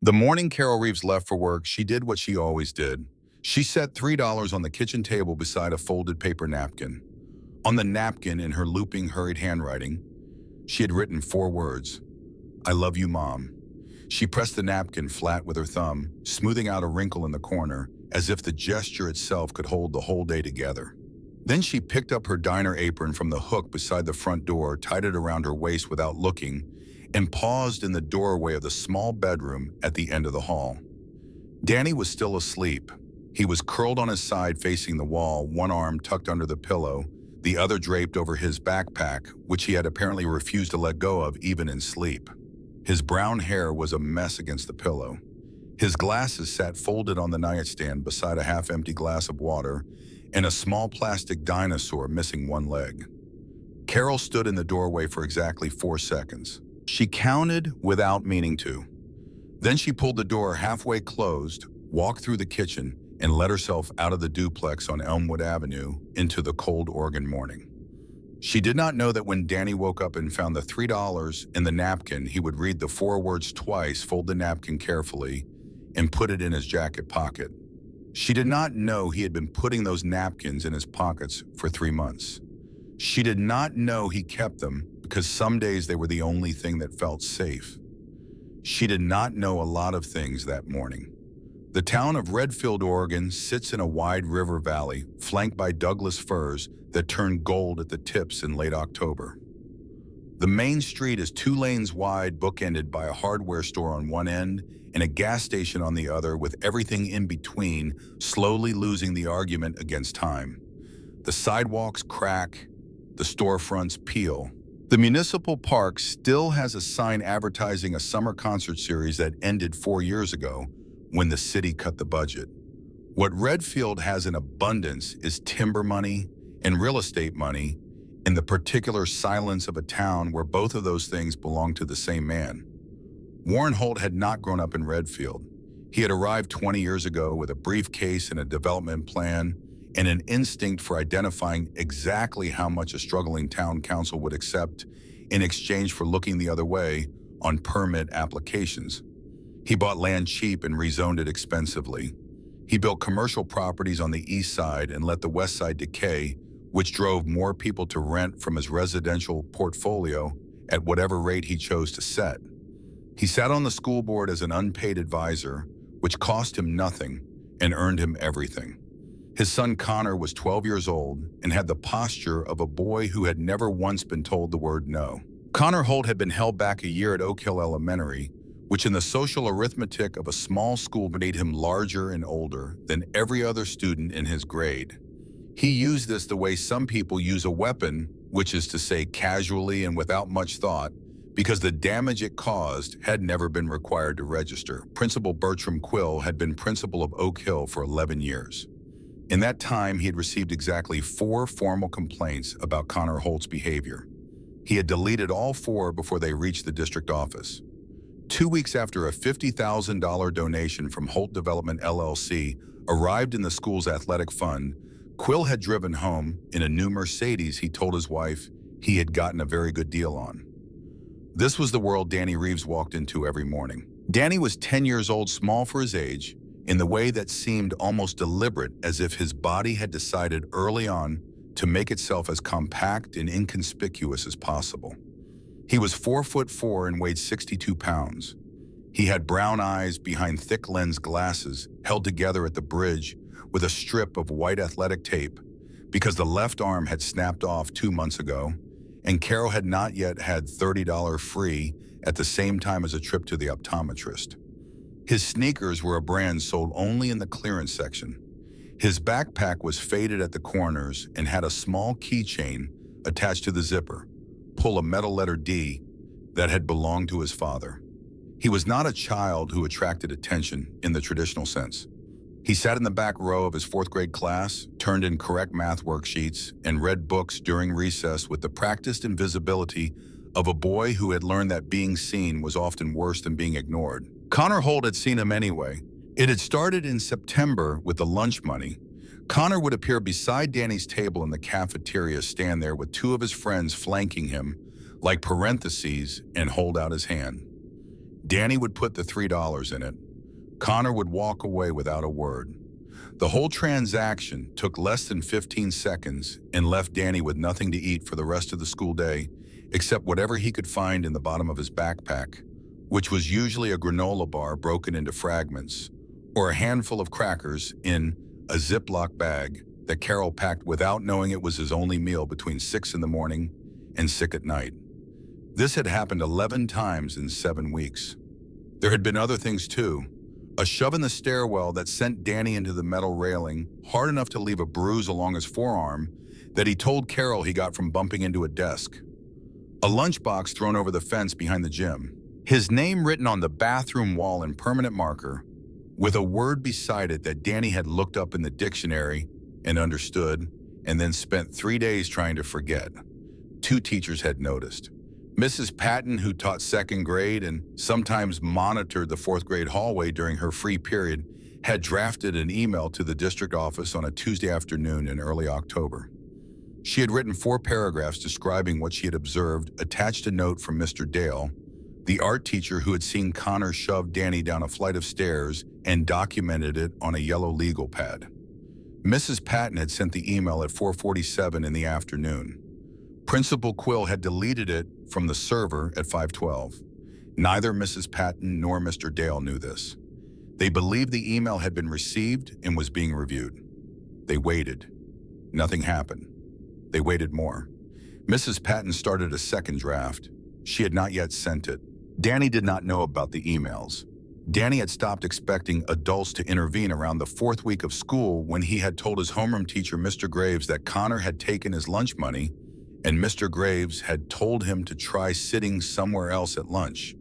The morning Carol Reeves left for work, she did what she always did. She set $3 on the kitchen table beside a folded paper napkin. On the napkin, in her looping, hurried handwriting, she had written 4 words: "I love you, Mom." She pressed the napkin flat with her thumb, smoothing out a wrinkle in the corner, as if the gesture itself could hold the whole day together. Then she picked up her diner apron from the hook beside the front door, tied it around her waist without looking, and paused in the doorway of the small bedroom at the end of the hall. Danny was still asleep. He was curled on his side facing the wall, one arm tucked under the pillow, the other draped over his backpack, which he had apparently refused to let go of even in sleep. His brown hair was a mess against the pillow. His glasses sat folded on the nightstand beside a half-empty glass of water and a small plastic dinosaur missing one leg. Carol stood in the doorway for exactly 4 seconds. She counted without meaning to. Then she pulled the door halfway closed, walked through the kitchen, and let herself out of the duplex on Elmwood Avenue into the cold Oregon morning. She did not know that when Danny woke up and found the $3 in the napkin, he would read the 4 words twice, fold the napkin carefully, and put it in his jacket pocket. She did not know he had been putting those napkins in his pockets for 3 months. She did not know he kept them because some days they were the only thing that felt safe. She did not know a lot of things that morning. The town of Redfield, Oregon sits in a wide river valley flanked by Douglas firs that turn gold at the tips in late October. The main street is 2 lanes wide, bookended by a hardware store on one end and a gas station on the other, with everything in between slowly losing the argument against time. The sidewalks crack, the storefronts peel. The municipal park still has a sign advertising a summer concert series that ended 4 years ago when the city cut the budget. What Redfield has in abundance is timber money and real estate money, in the particular silence of a town where both of those things belong to the same man. Warren Holt had not grown up in Redfield. He had arrived 20 years ago with a briefcase and a development plan and an instinct for identifying exactly how much a struggling town council would accept in exchange for looking the other way on permit applications. He bought land cheap and rezoned it expensively. He built commercial properties on the east side and let the west side decay, which drove more people to rent from his residential portfolio at whatever rate he chose to set. He sat on the school board as an unpaid advisor, which cost him nothing and earned him everything. His son Connor was 12 years old and had the posture of a boy who had never once been told the word no. Connor Holt had been held back a year at Oak Hill Elementary, which in the social arithmetic of a small school made him larger and older than every other student in his grade. He used this the way some people use a weapon, which is to say casually and without much thought, because the damage it caused had never been required to register. Principal Bertram Quill had been principal of Oak Hill for 11 years. In that time, he had received exactly 4 formal complaints about Connor Holt's behavior. He had deleted all 4 before they reached the district office. 2 weeks after a $50,000 donation from Holt Development LLC arrived in the school's athletic fund, Quill had driven home in a new Mercedes he told his wife he had gotten a very good deal on. This was the world Danny Reeves walked into every morning. Danny was 10 years old, small for his age, in the way that seemed almost deliberate, as if his body had decided early on to make itself as compact and inconspicuous as possible. He was 4'4" and weighed 62 pounds. He had brown eyes behind thick lens glasses held together at the bridge with a strip of white athletic tape because the left arm had snapped off 2 months ago, and Carol had not yet had $30 free at the same time as a trip to the optometrist. His sneakers were a brand sold only in the clearance section. His backpack was faded at the corners and had a small keychain attached to the zipper, pull a metal letter D, that had belonged to his father. He was not a child who attracted attention in the traditional sense. He sat in the back row of his 4th grade class, turned in correct math worksheets, and read books during recess with the practiced invisibility of a boy who had learned that being seen was often worse than being ignored. Connor Holt had seen him anyway. It had started in September with the lunch money. Connor would appear beside Danny's table in the cafeteria, stand there with 2 of his friends flanking him like parentheses, and hold out his hand. Danny would put the $3 in it. Connor would walk away without a word. The whole transaction took less than 15 seconds and left Danny with nothing to eat for the rest of the school day, except whatever he could find in the bottom of his backpack, which was usually a granola bar broken into fragments, or a handful of crackers in a Ziploc bag that Carol packed without knowing it was his only meal between 6 in the morning and 6 at night. This had happened 11 times in 7 weeks. There had been other things too. A shove in the stairwell that sent Danny into the metal railing hard enough to leave a bruise along his forearm that he told Carol he got from bumping into a desk. A lunchbox thrown over the fence behind the gym. His name written on the bathroom wall in permanent marker, with a word beside it that Danny had looked up in the dictionary and understood, and then spent 3 days trying to forget. 2 teachers had noticed. Mrs. Patton, who taught 2nd grade and sometimes monitored the 4th grade hallway during her free period, had drafted an email to the district office on a Tuesday afternoon in early October. She had written 4 paragraphs describing what she had observed, attached a note from Mr. Dale, the art teacher who had seen Connor shove Danny down a flight of stairs, and documented it on a yellow legal pad. Mrs. Patton had sent the email at 4:47 in the afternoon. Principal Quill had deleted it from the server at 5:12. Neither Mrs. Patton nor Mr. Dale knew this. They believed the email had been received and was being reviewed. They waited. Nothing happened. They waited more. Mrs. Patton started a 2nd draft. She had not yet sent it. Danny did not know about the emails. Danny had stopped expecting adults to intervene around the 4th week of school when he had told his homeroom teacher, Mr. Graves, that Connor had taken his lunch money, and Mr. Graves had told him to try sitting somewhere else at lunch.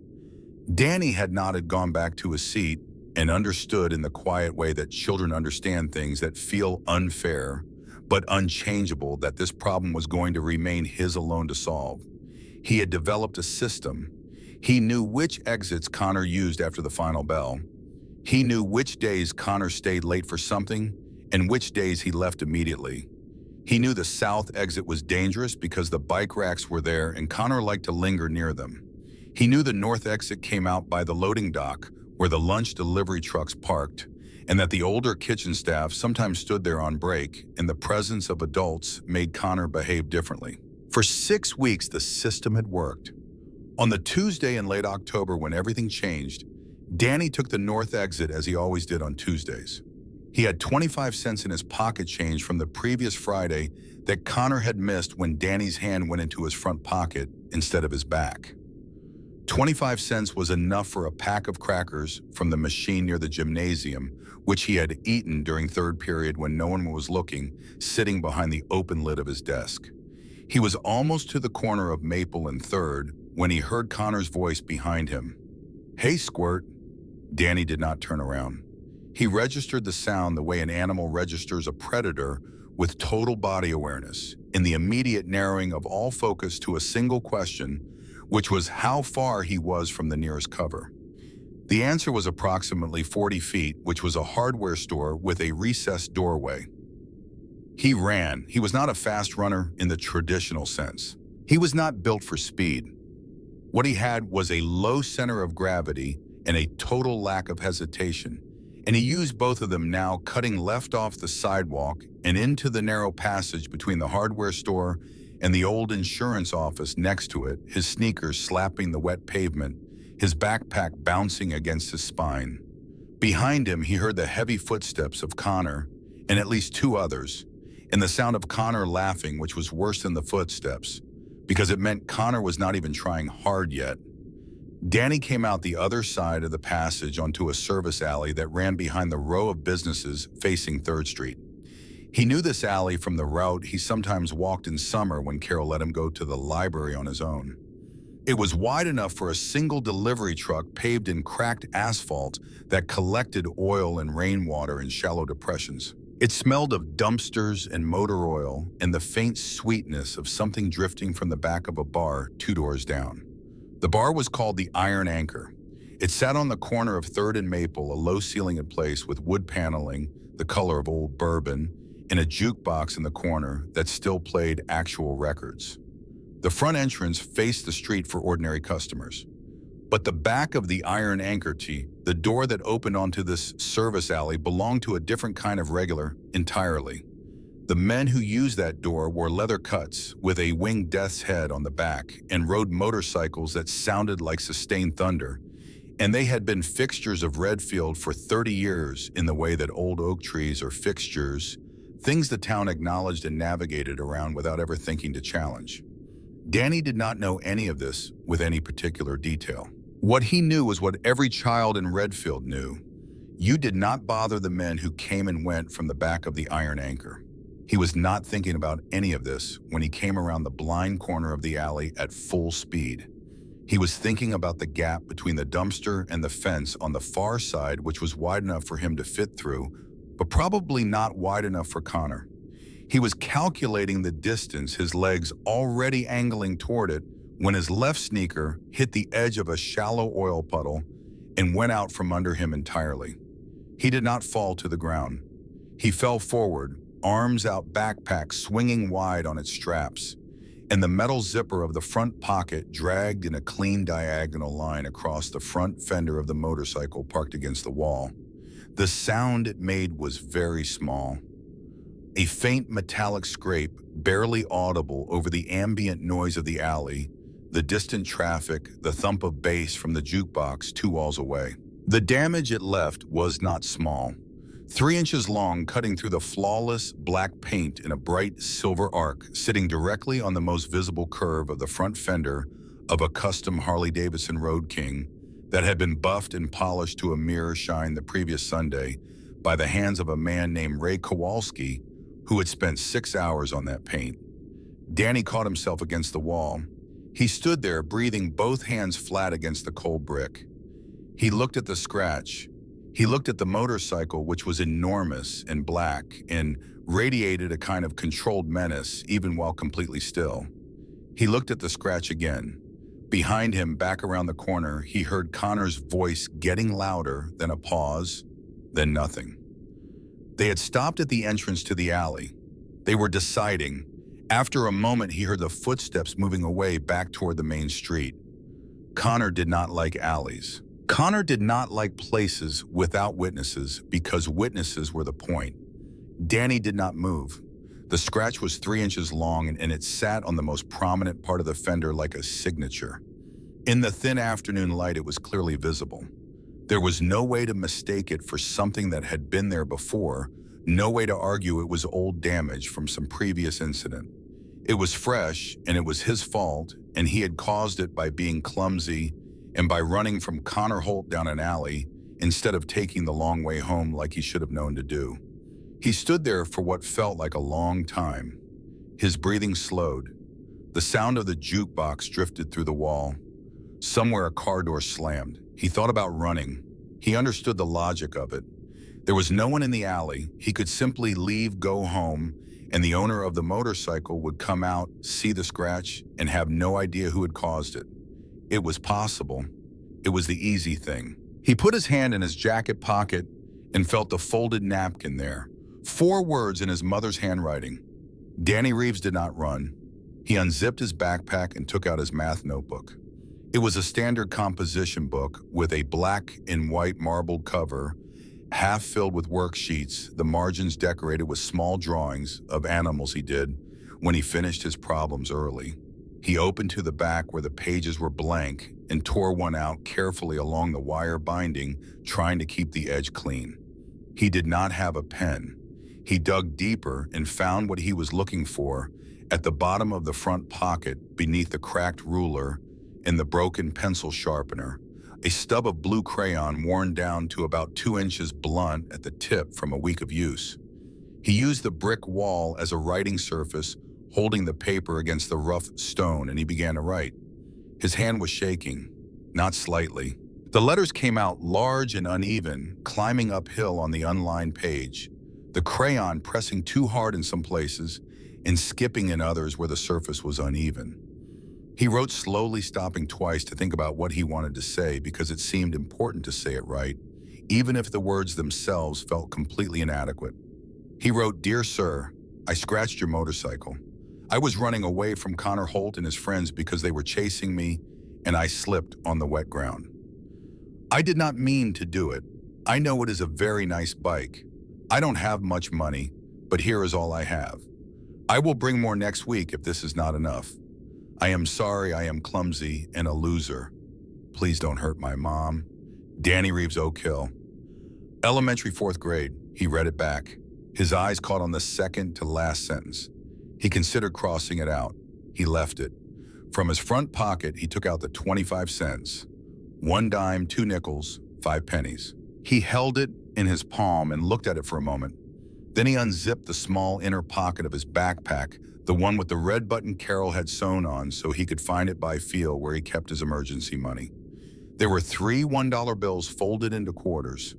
Danny had not gone back to his seat and understood in the quiet way that children understand things that feel unfair but unchangeable that this problem was going to remain his alone to solve. He had developed a system. He knew which exits Connor used after the final bell. He knew which days Connor stayed late for something and which days he left immediately. He knew the south exit was dangerous because the bike racks were there and Connor liked to linger near them. He knew the north exit came out by the loading dock where the lunch delivery trucks parked, and that the older kitchen staff sometimes stood there on break, and the presence of adults made Connor behave differently. For 6 weeks, the system had worked. On the Tuesday in late October when everything changed, Danny took the north exit as he always did on Tuesdays. He had 25 cents in his pocket change from the previous Friday that Connor had missed when Danny's hand went into his front pocket instead of his back. 25 cents was enough for a pack of crackers from the machine near the gymnasium, which he had eaten during 3rd period when no one was looking, sitting behind the open lid of his desk. He was almost to the corner of Maple and 3rd when he heard Connor's voice behind him. "Hey, Squirt." Danny did not turn around. He registered the sound the way an animal registers a predator, with total body awareness, in the immediate narrowing of all focus to a single question, which was how far he was from the nearest cover. The answer was approximately 40 feet, which was a hardware store with a recessed doorway. He ran. He was not a fast runner in the traditional sense. He was not built for speed. What he had was a low center of gravity and a total lack of hesitation, and he used both of them now, cutting left off the sidewalk and into the narrow passage between the hardware store and the old insurance office next to it, his sneakers slapping the wet pavement, his backpack bouncing against his spine. Behind him, he heard the heavy footsteps of Connor and at least 2 others, and the sound of Connor laughing, which was worse than the footsteps, because it meant Connor was not even trying hard yet. Danny came out the other side of the passage onto a service alley that ran behind the row of businesses facing 3rd Street. He knew this alley from the route he sometimes walked in summer when Carol let him go to the library on his own. It was wide enough for a single delivery truck paved in cracked asphalt that collected oil and rainwater in shallow depressions. It smelled of dumpsters and motor oil and the faint sweetness of something drifting from the back of a bar 2 doors down. The bar was called the Iron Anchor. It sat on the corner of 3rd and Maple, a low-ceilinged place with wood paneling, the color of old bourbon, and a jukebox in the corner that still played actual records. The front entrance faced the street for ordinary customers. But the back of the iron anchor tee, the door that opened onto this service alley, belonged to a different kind of regular entirely. The men who used that door wore leather cuts with a winged death's head on the back and rode motorcycles that sounded like sustained thunder. And they had been fixtures of Redfield for 30 years in the way that old oak trees are fixtures, things the town acknowledged and navigated around without ever thinking to challenge. Danny did not know any of this with any particular detail. What he knew was what every child in Redfield knew. You did not bother the men who came and went from the back of the iron anchor. He was not thinking about any of this when he came around the blind corner of the alley at full speed. He was thinking about the gap between the dumpster and the fence on the far side, which was wide enough for him to fit through, but probably not wide enough for Connor. He was calculating the distance, his legs already angling toward it, when his left sneaker hit the edge of a shallow oil puddle and went out from under him entirely. He did not fall to the ground. He fell forward, arms out, backpack swinging wide on its straps, and the metal zipper of the front pocket dragged in a clean diagonal line across the front fender of the motorcycle parked against the wall. The sound it made was very small. A faint metallic scrape, barely audible over the ambient noise of the alley, the distant traffic, the thump of bass from the jukebox 2 walls away. The damage it left was not small. 3 inches long, cutting through the flawless black paint in a bright silver arc, sitting directly on the most visible curve of the front fender of a custom Harley-Davidson Road King that had been buffed and polished to a mirror shine the previous Sunday by the hands of a man named Ray Kowalski, who had spent 6 hours on that paint. Danny caught himself against the wall. He stood there, breathing, both hands flat against the cold brick. He looked at the scratch. He looked at the motorcycle, which was enormous and black and radiated a kind of controlled menace, even while completely still. He looked at the scratch again. Behind him, back around the corner, he heard Connor's voice getting louder, then a pause, then nothing. They had stopped at the entrance to the alley. They were deciding. After a moment, he heard the footsteps moving away back toward the main street. Connor did not like alleys. Connor did not like places without witnesses because witnesses were the point. Danny did not move. The scratch was 3 inches long and it sat on the most prominent part of the fender like a signature. In the thin afternoon light, it was clearly visible. There was no way to mistake it for something that had been there before, no way to argue it was old damage from some previous incident. It was fresh, and it was his fault, and he had caused it by being clumsy and by running from Connor Holt down an alley instead of taking the long way home like he should have known to do. He stood there for what felt like a long time. His breathing slowed. The sound of the jukebox drifted through the wall. Somewhere a car door slammed. He thought about running. He understood the logic of it. There was no one in the alley. He could simply leave, go home, and the owner of the motorcycle would come out, see the scratch, and have no idea who had caused it. It was possible. It was the easy thing. He put his hand in his jacket pocket and felt the folded napkin there. 4 words in his mother's handwriting. Danny Reeves did not run. He unzipped his backpack and took out his math notebook. It was a standard composition book with a black and white marbled cover, half filled with worksheets, the margins decorated with small drawings of animals he did when he finished his problems early. He opened to the back where the pages were blank and tore one out carefully along the wire binding, trying to keep the edge clean. He did not have a pen. He dug deeper and found what he was looking for at the bottom of the front pocket beneath the cracked ruler and the broken pencil sharpener, a stub of blue crayon worn down to about 2 inches blunt at the tip from a week of use. He used the brick wall as a writing surface, holding the paper against the rough stone, and he began to write. His hand was shaking, not slightly. The letters came out large and uneven, climbing uphill on the unlined page, the crayon pressing too hard in some places and skipping in others where the surface was uneven. He wrote slowly, stopping twice to think about what he wanted to say because it seemed important to say it right, even if the words themselves felt completely inadequate. He wrote, "Dear Sir, I scratched your motorcycle. I was running away from Connor Holt and his friends because they were chasing me, and I slipped on the wet ground. I did not mean to do it. I know it is a very nice bike. I don't have much money, but here is all I have. I will bring more next week if this is not enough. I am sorry I am clumsy and a loser. Please don't hurt my mom. Danny Reeves Oak Hill. Elementary 4th grade, he read it back. His eyes caught on the second to last sentence. He considered crossing it out. He left it. From his front pocket, he took out the 25 cents. 1 dime, 2 nickels, 5 pennies. He held it in his palm and looked at it for a moment. Then he unzipped the small inner pocket of his backpack, the one with the red button Carol had sewn on so he could find it by feel where he kept his emergency money. There were 3 $1 bills folded into quarters,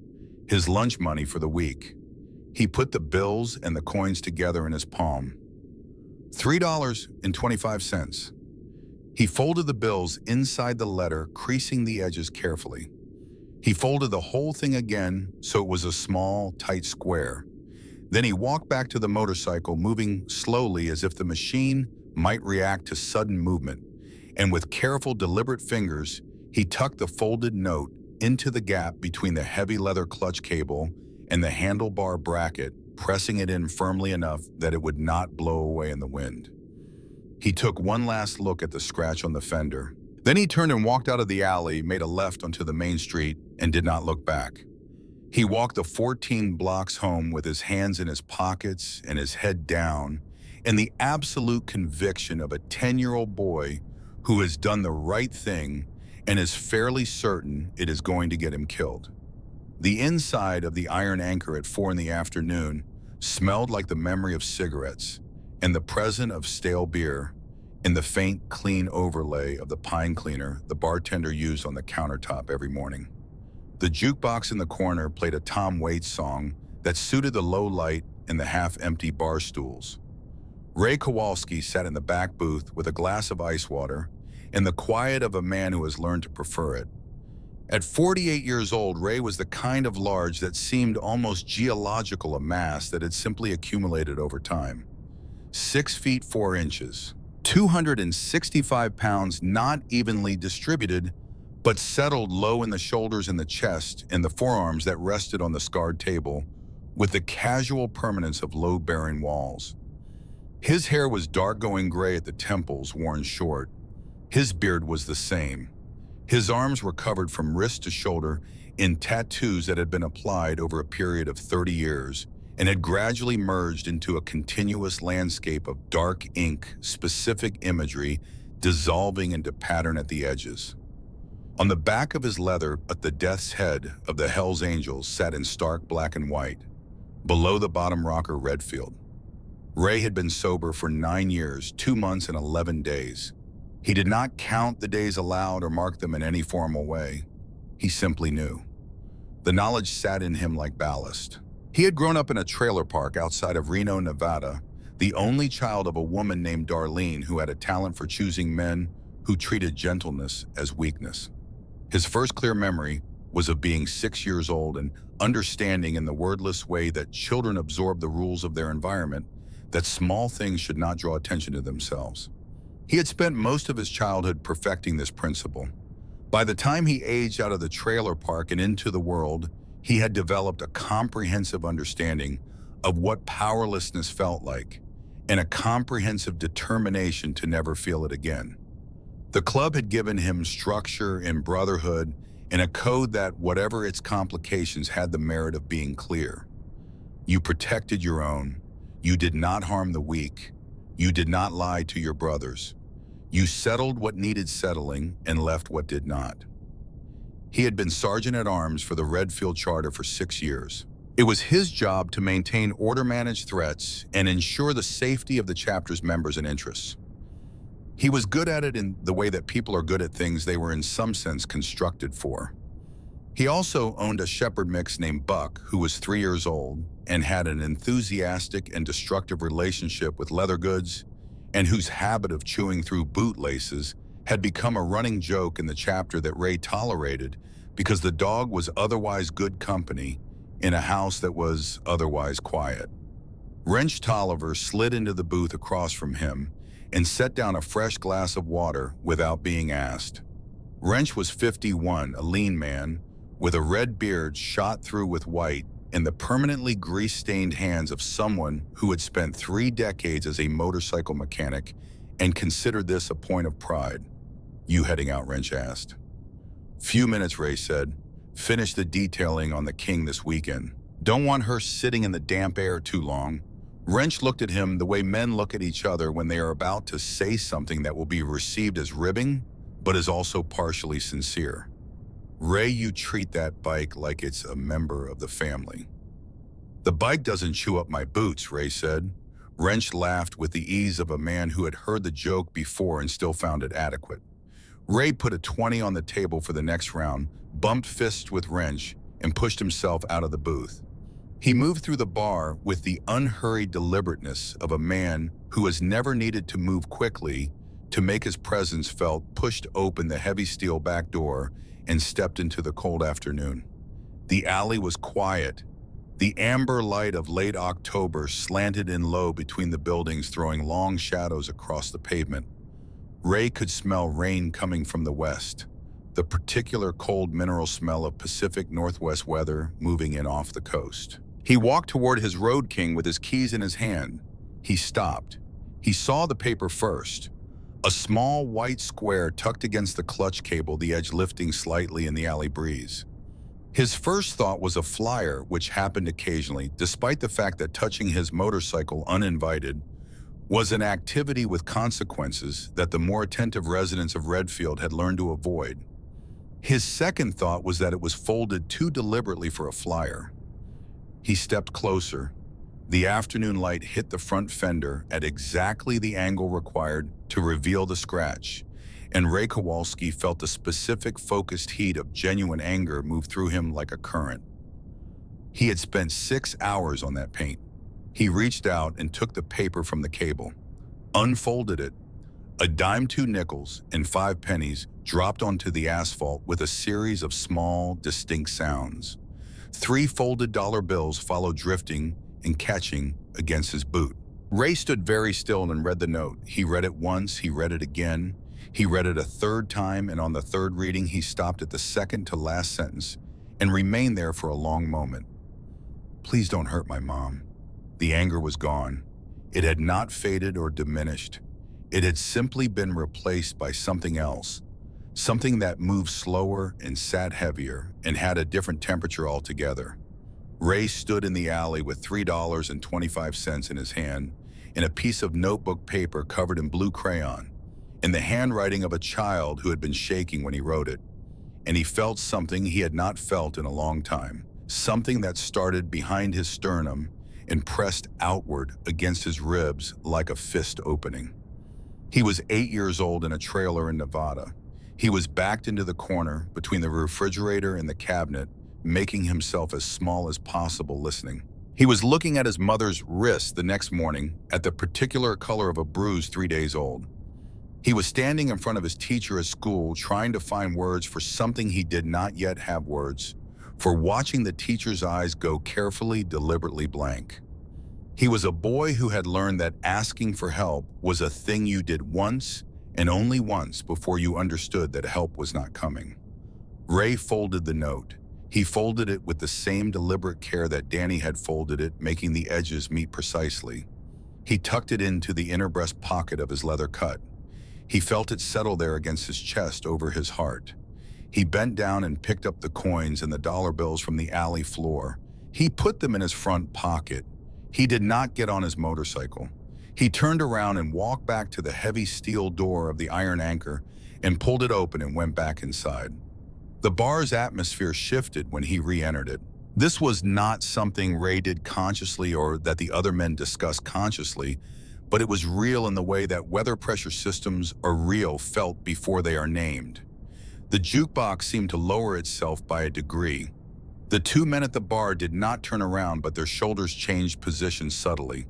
his lunch money for the week. He put the bills and the coins together in his palm. $3.25. He folded the bills inside the letter, creasing the edges carefully. He folded the whole thing again so it was a small, tight square. Then he walked back to the motorcycle, moving slowly as if the machine might react to sudden movement. And with careful, deliberate fingers, he tucked the folded note into the gap between the heavy leather clutch cable and the handlebar bracket, pressing it in firmly enough that it would not blow away in the wind. He took one last look at the scratch on the fender. Then he turned and walked out of the alley, made a left onto the main street, and did not look back. He walked the 14 blocks home with his hands in his pockets and his head down, in the absolute conviction of a 10-year-old boy who has done the right thing and is fairly certain it is going to get him killed. The inside of the Iron Anchor at 4 in the afternoon smelled like the memory of cigarettes and the present of stale beer in the faint, clean overlay of the pine cleaner the bartender used on the countertop every morning. The jukebox in the corner played a Tom Waits song that suited the low light and the half-empty bar stools. Ray Kowalski sat in the back booth with a glass of ice water and the quiet of a man who has learned to prefer it. At 48 years old, Ray was the kind of large that seemed almost geological, a mass that had simply accumulated over time. 6 feet 4 inches, 265 pounds not evenly distributed, but settled low in the shoulders and the chest and the forearms that rested on the scarred table with the casual permanence of load-bearing walls. His hair was dark going gray at the temples, worn short. His beard was the same. His arms were covered from wrist to shoulder in tattoos that had been applied over a period of 30 years and had gradually merged into a continuous landscape of dark ink, specific imagery dissolving into pattern at the edges. On the back of his leather, at the death's head of the Hells Angels sat in stark black and white, below the bottom rocker Redfield. Ray had been sober for 9 years, 2 months and 11 days. He did not count the days aloud or mark them in any formal way. He simply knew. The knowledge sat in him like ballast. He had grown up in a trailer park outside of Reno, Nevada, the only child of a woman named Darlene who had a talent for choosing men who treated gentleness as weakness. His first clear memory was of being 6 years old and understanding in the wordless way that children absorb the rules of their environment, that small things should not draw attention to themselves. He had spent most of his childhood perfecting this principle. By the time he aged out of the trailer park and into the world, he had developed a comprehensive understanding of what powerlessness felt like and a comprehensive determination to never feel it again. The club had given him structure and brotherhood and a code that, whatever its complications, had the merit of being clear. You protected your own. You did not harm the weak. You did not lie to your brothers. You settled what needed settling and left what did not. He had been sergeant at arms for the Redfield Charter for 6 years. It was his job to maintain order, manage threats, and ensure the safety of the chapter's members and interests. He was good at it in the way that people are good at things they were in some sense constructed for. He also owned a shepherd mix named Buck, who was 3 years old and had an enthusiastic and destructive relationship with leather goods, and whose habit of chewing through bootlaces had become a running joke in the chapter that Ray tolerated because the dog was otherwise good company in a house that was otherwise quiet. Wrench Tolliver slid into the booth across from him and set down a fresh glass of water without being asked. Wrench was 51, a lean man, with a red beard shot through with white and the permanently grease-stained hands of someone who had spent 3 decades as a motorcycle mechanic and considered this a point of pride. "You heading out?" Wrench asked. "Few minutes," Ray said. "Finish the detailing on the King this weekend. Don't want her sitting in the damp air too long." Wrench looked at him the way men look at each other when they are about to say something that will be received as ribbing, but is also partially sincere. "Ray, you treat that bike like it's a member of the family." "The bike doesn't chew up my boots," Ray said. Wrench laughed with the ease of a man who had heard the joke before and still found it adequate. Ray put a 20 on the table for the next round, bumped fists with Wrench, and pushed himself out of the booth. He moved through the bar with the unhurried deliberateness of a man who has never needed to move quickly to make his presence felt, pushed open the heavy steel back door, and stepped into the cold afternoon. The alley was quiet. The amber light of late October slanted in low between the buildings, throwing long shadows across the pavement. Ray could smell rain coming from the west, the particular cold mineral smell of Pacific Northwest weather moving in off the coast. He walked toward his Road King with his keys in his hand. He stopped. He saw the paper first. A small white square tucked against the clutch cable, the edge lifting slightly in the alley breeze. His first thought was a flyer, which happened occasionally, despite the fact that touching his motorcycle uninvited was an activity with consequences that the more attentive residents of Redfield had learned to avoid. His second thought was that it was folded too deliberately for a flyer. He stepped closer. The afternoon light hit the front fender at exactly the angle required to reveal the scratch, and Ray Kowalski felt the specific focused heat of genuine anger move through him like a current. He had spent 6 hours on that paint. He reached out and took the paper from the cable, unfolded it. A dime, 2 nickels, and 5 pennies dropped onto the asphalt with a series of small, distinct sounds. 3 folded dollar bills followed, drifting and catching against his boot. Ray stood very still and read the note. He read it once, he read it again, he read it a third time, and on the third reading he stopped at the second to last sentence and remained there for a long moment. "Please don't hurt my mom." The anger was gone. It had not faded or diminished. It had simply been replaced by something else, something that moved slower and sat heavier and had a different temperature altogether. Ray stood in the alley with $3.25 in his hand and a piece of notebook paper covered in blue crayon, in the handwriting of a child who had been shaking when he wrote it. And he felt something he had not felt in a long time, something that started behind his sternum and pressed outward against his ribs like a fist opening. He was 8 years old in a trailer in Nevada. He was backed into the corner between the refrigerator and the cabinet, making himself as small as possible, listening. He was looking at his mother's wrist the next morning, at the particular color of a bruise 3 days old. He was standing in front of his teacher at school, trying to find words for something he did not yet have words for, watching the teacher's eyes go carefully, deliberately blank. He was a boy who had learned that asking for help was a thing you did once and only once before you understood that help was not coming. Ray folded the note. He folded it with the same deliberate care that Danny had folded it, making the edges meet precisely. He tucked it into the inner breast pocket of his leather cut. He felt it settle there against his chest over his heart. He bent down and picked up the coins and the dollar bills from the alley floor. He put them in his front pocket. He did not get on his motorcycle. He turned around and walked back to the heavy steel door of the iron anchor and pulled it open and went back inside. The bar's atmosphere shifted when he re-entered it. This was not something Ray did consciously or that the other men discussed consciously, but it was real in the way that weather pressure systems are real, felt before they are named. The jukebox seemed to lower itself by a degree. The 2 men at the bar did not turn around, but their shoulders changed position subtly.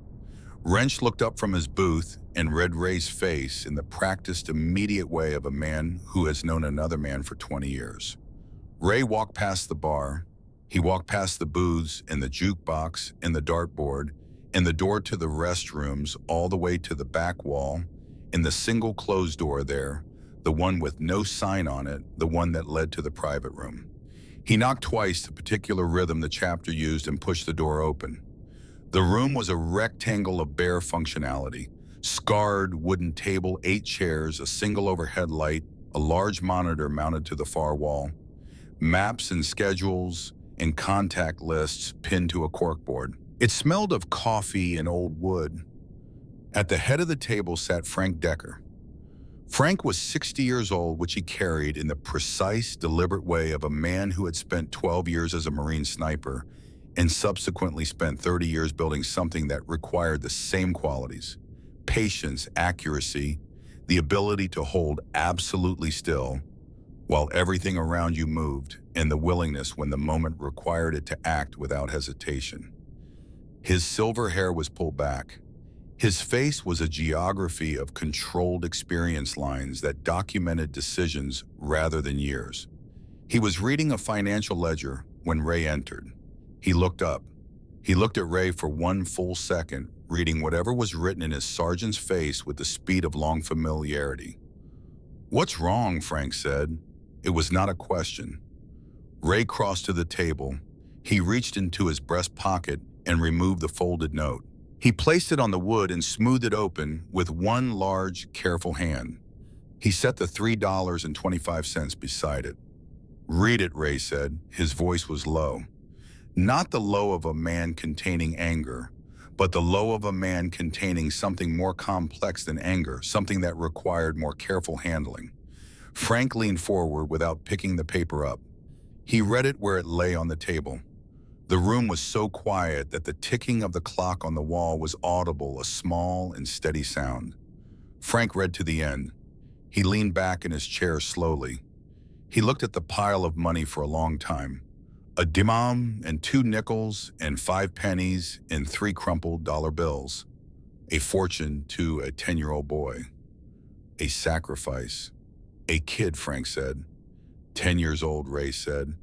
Wrench looked up from his booth and read Ray's face in the practiced, immediate way of a man who has known another man for 20 years. Ray walked past the bar. He walked past the booths and the jukebox and the dartboard and the door to the restrooms, all the way to the back wall and the single closed door there, the one with no sign on it, the one that led to the private room. He knocked twice, the particular rhythm the chapter used, and pushed the door open. The room was a rectangle of bare functionality. Scarred wooden table, 8 chairs, a single overhead light, a large monitor mounted to the far wall, maps and schedules and contact lists pinned to a corkboard. It smelled of coffee and old wood. At the head of the table sat Frank Decker. Frank was 60 years old, which he carried in the precise, deliberate way of a man who had spent 12 years as a Marine sniper and subsequently spent 30 years building something that required the same qualities: patience, accuracy, the ability to hold absolutely still while everything around you moved, and the willingness when the moment required it to act without hesitation. His silver hair was pulled back. His face was a geography of controlled experience lines that documented decisions rather than years. He was reading a financial ledger when Ray entered. He looked up. He looked at Ray for one full second, reading whatever was written in his sergeant's face with the speed of long familiarity. "What's wrong?" Frank said. It was not a question. Ray crossed to the table. He reached into his breast pocket and removed the folded note. He placed it on the wood and smoothed it open with one large, careful hand. He set the $3.25 beside it. "Read it," Ray said. His voice was low. Not the low of a man containing anger, but the low of a man containing something more complex than anger, something that required more careful handling. Frank leaned forward without picking the paper up. He read it where it lay on the table. The room was so quiet that the ticking of the clock on the wall was audible, a small and steady sound. Frank read to the end. He leaned back in his chair slowly. He looked at the pile of money for a long time. A dirham and 2 nickels and 5 pennies and 3 crumpled dollar bills. A fortune to a 10-year-old boy. A sacrifice. "A kid," Frank said. 10 years old, Ray said.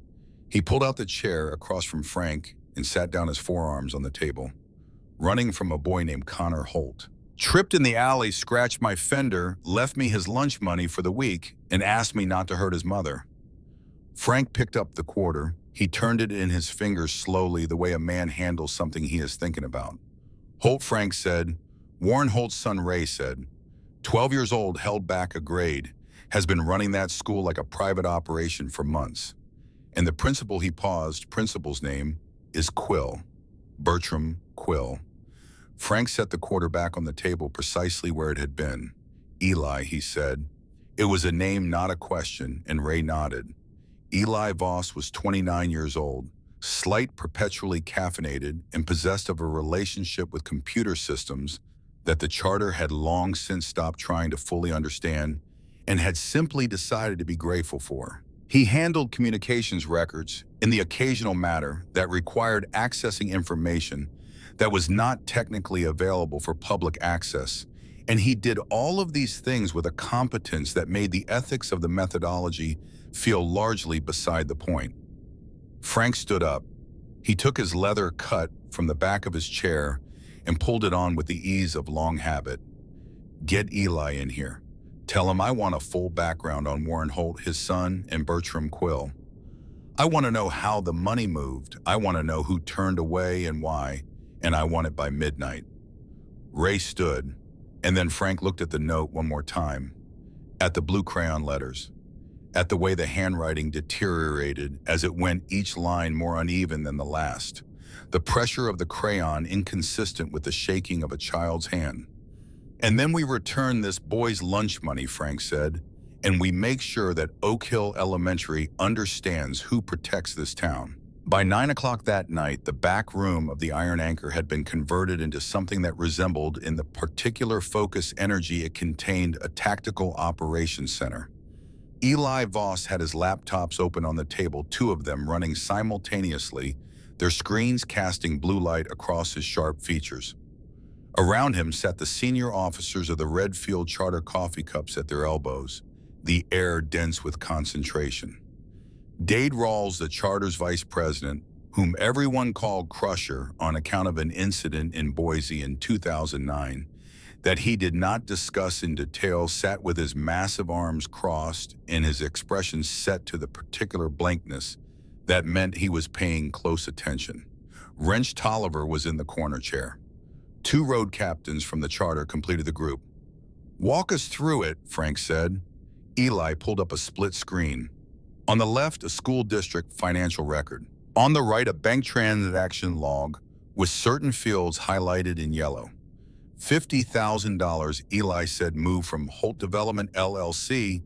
He pulled out the chair across from Frank and sat down his forearms on the table. "Running from a boy named Connor Holt. Tripped in the alley, scratched my fender, left me his lunch money for the week, and asked me not to hurt his mother." Frank picked up the quarter. He turned it in his fingers slowly, the way a man handles something he is thinking about. "Holt," Frank said. "Warren Holt's son," Ray said. 12 years old, held back a grade, has been running that school like a private operation for months. And the principal," he paused, "principal's name is Quill. Bertram Quill." Frank set the quarter back on the table precisely where it had been. "Eli," he said. It was a name, not a question, and Ray nodded. Eli Voss was 29 years old, slight, perpetually caffeinated, and possessed of a relationship with computer systems that the charter had long since stopped trying to fully understand and had simply decided to be grateful for. He handled communications records in the occasional matter that required accessing information that was not technically available for public access, and he did all of these things with a competence that made the ethics of the methodology feel largely beside the point. Frank stood up. He took his leather cut from the back of his chair and pulled it on with the ease of long habit. "Get Eli in here. Tell him I want a full background on Warren Holt, his son, and Bertram Quill. I want to know how the money moved. I want to know who turned away and why, and I want it by midnight." Ray stood, and then Frank looked at the note one more time, at the blue crayon letters, at the way the handwriting deteriorated as it went, each line more uneven than the last, the pressure of the crayon inconsistent with the shaking of a child's hand. "And then we return this boy's lunch money," Frank said, "and we make sure that Oak Hill Elementary understands who protects this town." By 9 o'clock that night, the back room of the Iron Anchor had been converted into something that resembled, in the particular focus energy it contained, a tactical operations center. Eli Voss had his laptops open on the table, 2 of them running simultaneously, their screens casting blue light across his sharp features. Around him sat the senior officers of the Redfield Charter coffee cups at their elbows, the air dense with concentration. Dade Rawls, the Charter's vice president, whom everyone called Crusher on account of an incident in Boise in 2009, that he did not discuss in detail, sat with his massive arms crossed and his expression set to the particular blankness that meant he was paying close attention. Wrench Tolliver was in the corner chair. Two road captains from the charter completed the group. "Walk us through it," Frank said. Eli pulled up a split screen. On the left, a school district financial record. On the right, a bank transaction log with certain fields highlighted in yellow. $50,000, Eli said, moved from Holt Development LLC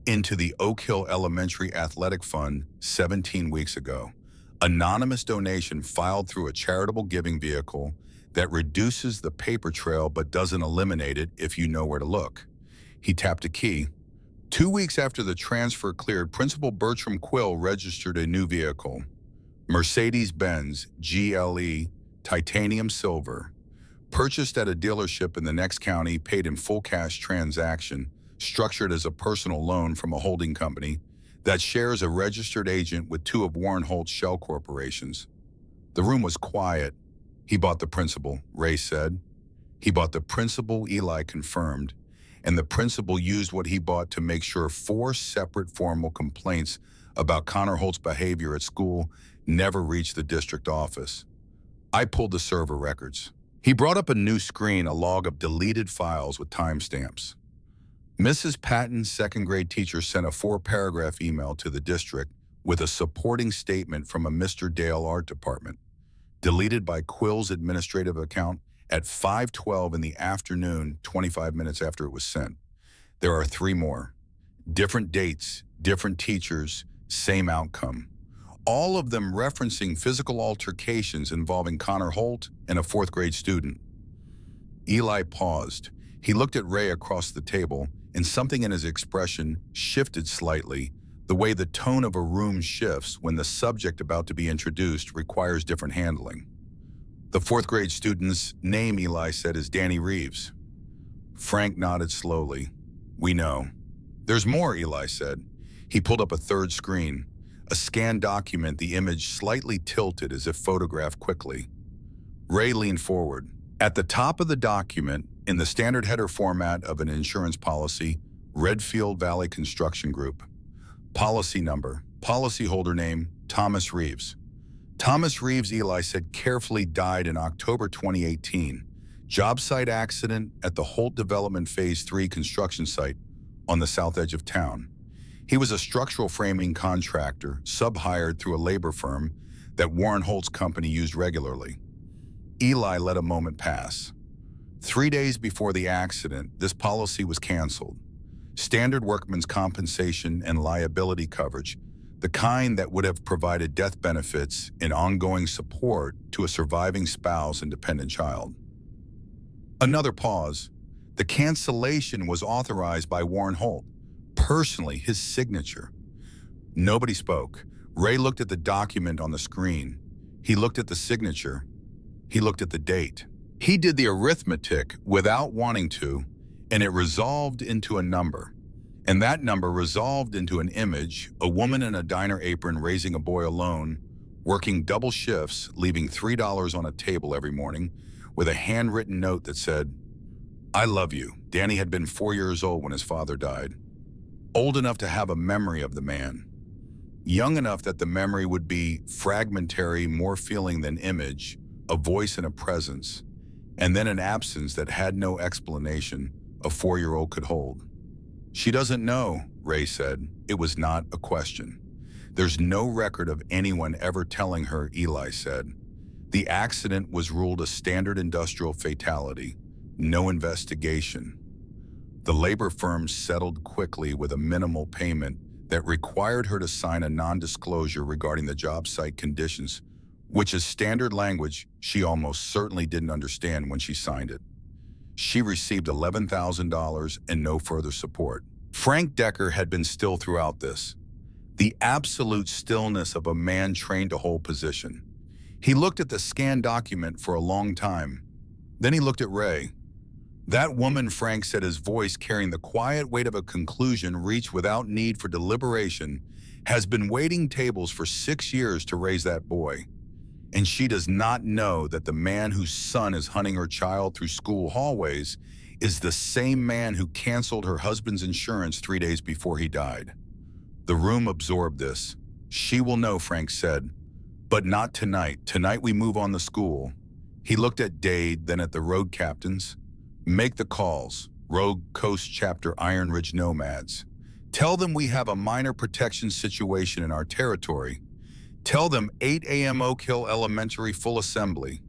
into the Oak Hill Elementary Athletic Fund 17 weeks ago. Anonymous donation filed through a charitable giving vehicle that reduces the paper trail but doesn't eliminate it if you know where to look. He tapped a key. 2 weeks after the transfer cleared, Principal Bertram Quill registered a new vehicle, Mercedes-Benz GLE Titanium Silver, purchased at a dealership in the next county, paid in full cash transaction, structured as a personal loan from a holding company that shares a registered agent with two of Warren Holt's shell corporations. The room was quiet. "He bought the principal," Ray said. "He bought the principal," Eli confirmed, and the principal used what he bought to make sure 4 separate formal complaints about Connor Holt's behavior at school never reached the district office. "I pulled the server records." He brought up a new screen, a log of deleted files with timestamps. Mrs. Patton's second-grade teacher sent a 4-paragraph email to the district with a supporting statement from a Mr. Dale art department, deleted by Quill's administrative account at 5:12 in the afternoon, 25 minutes after it was sent. There are 3 more. Different dates, different teachers, same outcome. All of them referencing physical altercations involving Connor Holt and a 4th-grade student. Eli paused. He looked at Ray across the table, and something in his expression shifted slightly, the way the tone of a room shifts when the subject about to be introduced requires different handling. "The 4th-grade student's name," Eli said, "is Danny Reeves." Frank nodded slowly. "We know." "There's more," Eli said. He pulled up a 3rd screen, a scanned document, the image slightly tilted as if photographed quickly. Ray leaned forward. At the top of the document, in the standard header format of an insurance policy, Redfield Valley Construction Group. Policy number, policyholder name, Thomas Reeves. Thomas Reeves, Eli said, carefully died in October 2018. Job site accident at the Holt Development Phase 3 construction site on the south edge of town. He was a structural framing contractor, sub-hired through a labor firm that Warren Holt's company used regularly. Eli let a moment pass. 3 days before the accident, this policy was canceled. Standard workman's compensation and liability coverage, the kind that would have provided death benefits and ongoing support to a surviving spouse and dependent child. Another pause. The cancellation was authorized by Warren Holt. Personally, his signature. Nobody spoke. Ray looked at the document on the screen. He looked at the signature. He looked at the date. He did the arithmetic without wanting to, and it resolved into a number. And that number resolved into an image, a woman in a diner apron raising a boy alone, working double shifts, leaving $3 on a table every morning, with a handwritten note that said, "I love you." Danny had been 4 years old when his father died. Old enough to have a memory of the man. Young enough that the memory would be fragmentary, more feeling than image, a voice and a presence, and then an absence that had no explanation a 4-year-old could hold. "She doesn't know," Ray said. It was not a question. "There's no record of anyone ever telling her," Eli said. "The accident was ruled a standard industrial fatality. No investigation." The labor firm settled quickly with a minimal payment that required her to sign a non-disclosure regarding the job site conditions, which is standard language she almost certainly didn't understand when she signed it. She received $11,000 and no further support. Frank Decker had been still throughout this. The absolute stillness of a man trained to hold position. He looked at the scanned document for a long time. Then he looked at Ray. "That woman," Frank said, his voice carrying the quiet weight of a conclusion reached without need for deliberation, "has been waiting tables for 6 years to raise that boy. And she does not know that the man whose son is hunting her child through school hallways is the same man who canceled her husband's insurance 3 days before he died. The room absorbed this. She will know, Frank said. But not tonight. Tonight we move on the school. He looked at Dade, then at the road captains. Make the calls. Rogue Coast Chapter Iron Ridge Nomads. Tell them we have a minor protection situation in our territory. Tell them 8 a.m. Oak Hill Elementary full assembly.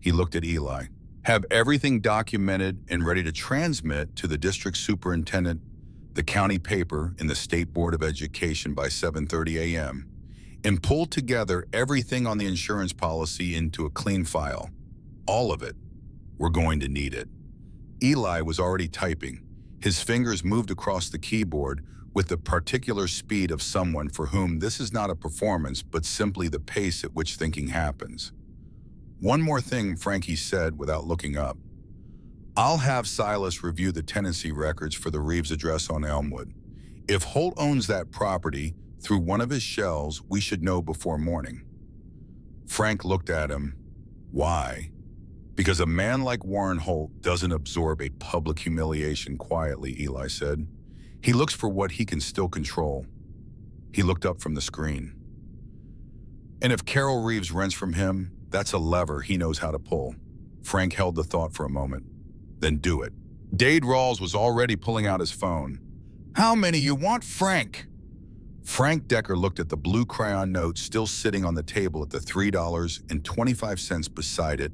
He looked at Eli. Have everything documented and ready to transmit to the district superintendent, the county paper, and the State Board of Education by 7:30 a.m. And pull together everything on the insurance policy into a clean file. All of it. We're going to need it. Eli was already typing. His fingers moved across the keyboard with the particular speed of someone for whom this is not a performance, but simply the pace at which thinking happens. One more thing, Frankie said without looking up. I'll have Silas review the tenancy records for the Reeves address on Elmwood. If Holt owns that property through one of his shells, we should know before morning. Frank looked at him. Why? Because a man like Warren Holt doesn't absorb a public humiliation quietly, Eli said. He looks for what he can still control. He looked up from the screen. And if Carol Reeves rents from him, that's a lever he knows how to pull. Frank held the thought for a moment. Then do it. Dade Rawls was already pulling out his phone. How many you want, Frank? Frank Decker looked at the blue crayon note still sitting on the table at the $3.25 beside it,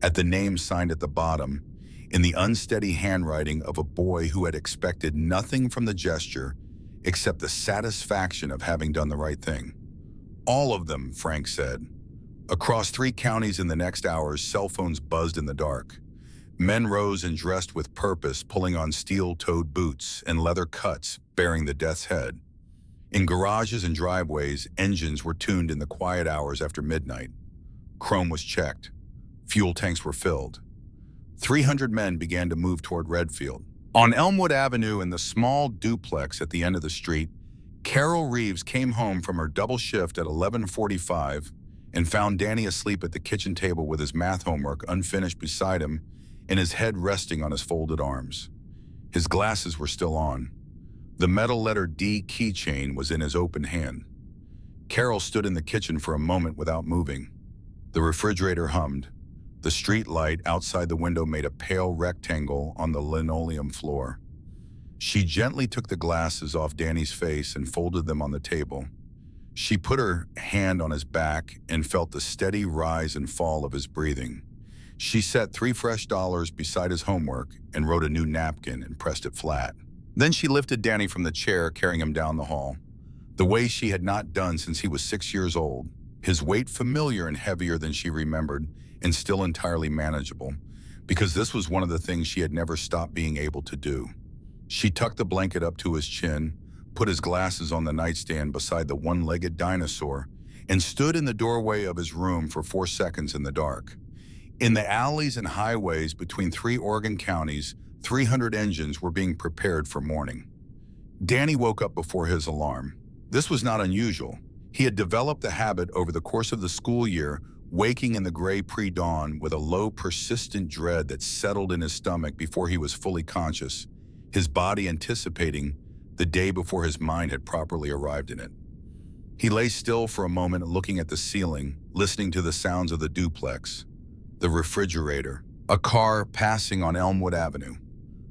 at the name signed at the bottom, in the unsteady handwriting of a boy who had expected nothing from the gesture except the satisfaction of having done the right thing. All of them, Frank said. Across 3 counties in the next hours, cell phones buzzed in the dark. Men rose and dressed with purpose, pulling on steel-toed boots and leather cuts bearing the death's head. In garages and driveways, engines were tuned in the quiet hours after midnight. Chrome was checked. Fuel tanks were filled. 300 men began to move toward Redfield. On Elmwood Avenue, in the small duplex at the end of the street, Carol Reeves came home from her double shift at 11:45 and found Danny asleep at the kitchen table with his math homework unfinished beside him and his head resting on his folded arms. His glasses were still on. The metal letter D keychain was in his open hand. Carol stood in the kitchen for a moment without moving. The refrigerator hummed. The street light outside the window made a pale rectangle on the linoleum floor. She gently took the glasses off Danny's face and folded them on the table. She put her hand on his back and felt the steady rise and fall of his breathing. She set 3 fresh dollars beside his homework and wrote a new napkin and pressed it flat. Then she lifted Danny from the chair, carrying him down the hall, the way she had not done since he was 6 years old, his weight familiar and heavier than she remembered, and still entirely manageable, because this was one of the things she had never stopped being able to do. She tucked the blanket up to his chin, put his glasses on the nightstand beside the one-legged dinosaur, and stood in the doorway of his room for 4 seconds in the dark. In the alleys and highways between 3 Oregon counties, 300 engines were being prepared for morning. Danny woke up before his alarm. This was not unusual. He had developed the habit over the course of the school year, waking in the gray pre-dawn with a low, persistent dread that settled in his stomach before he was fully conscious, his body anticipating the day before his mind had properly arrived in it. He lay still for a moment, looking at the ceiling, listening to the sounds of the duplex, the refrigerator, a car passing on Elmwood Avenue,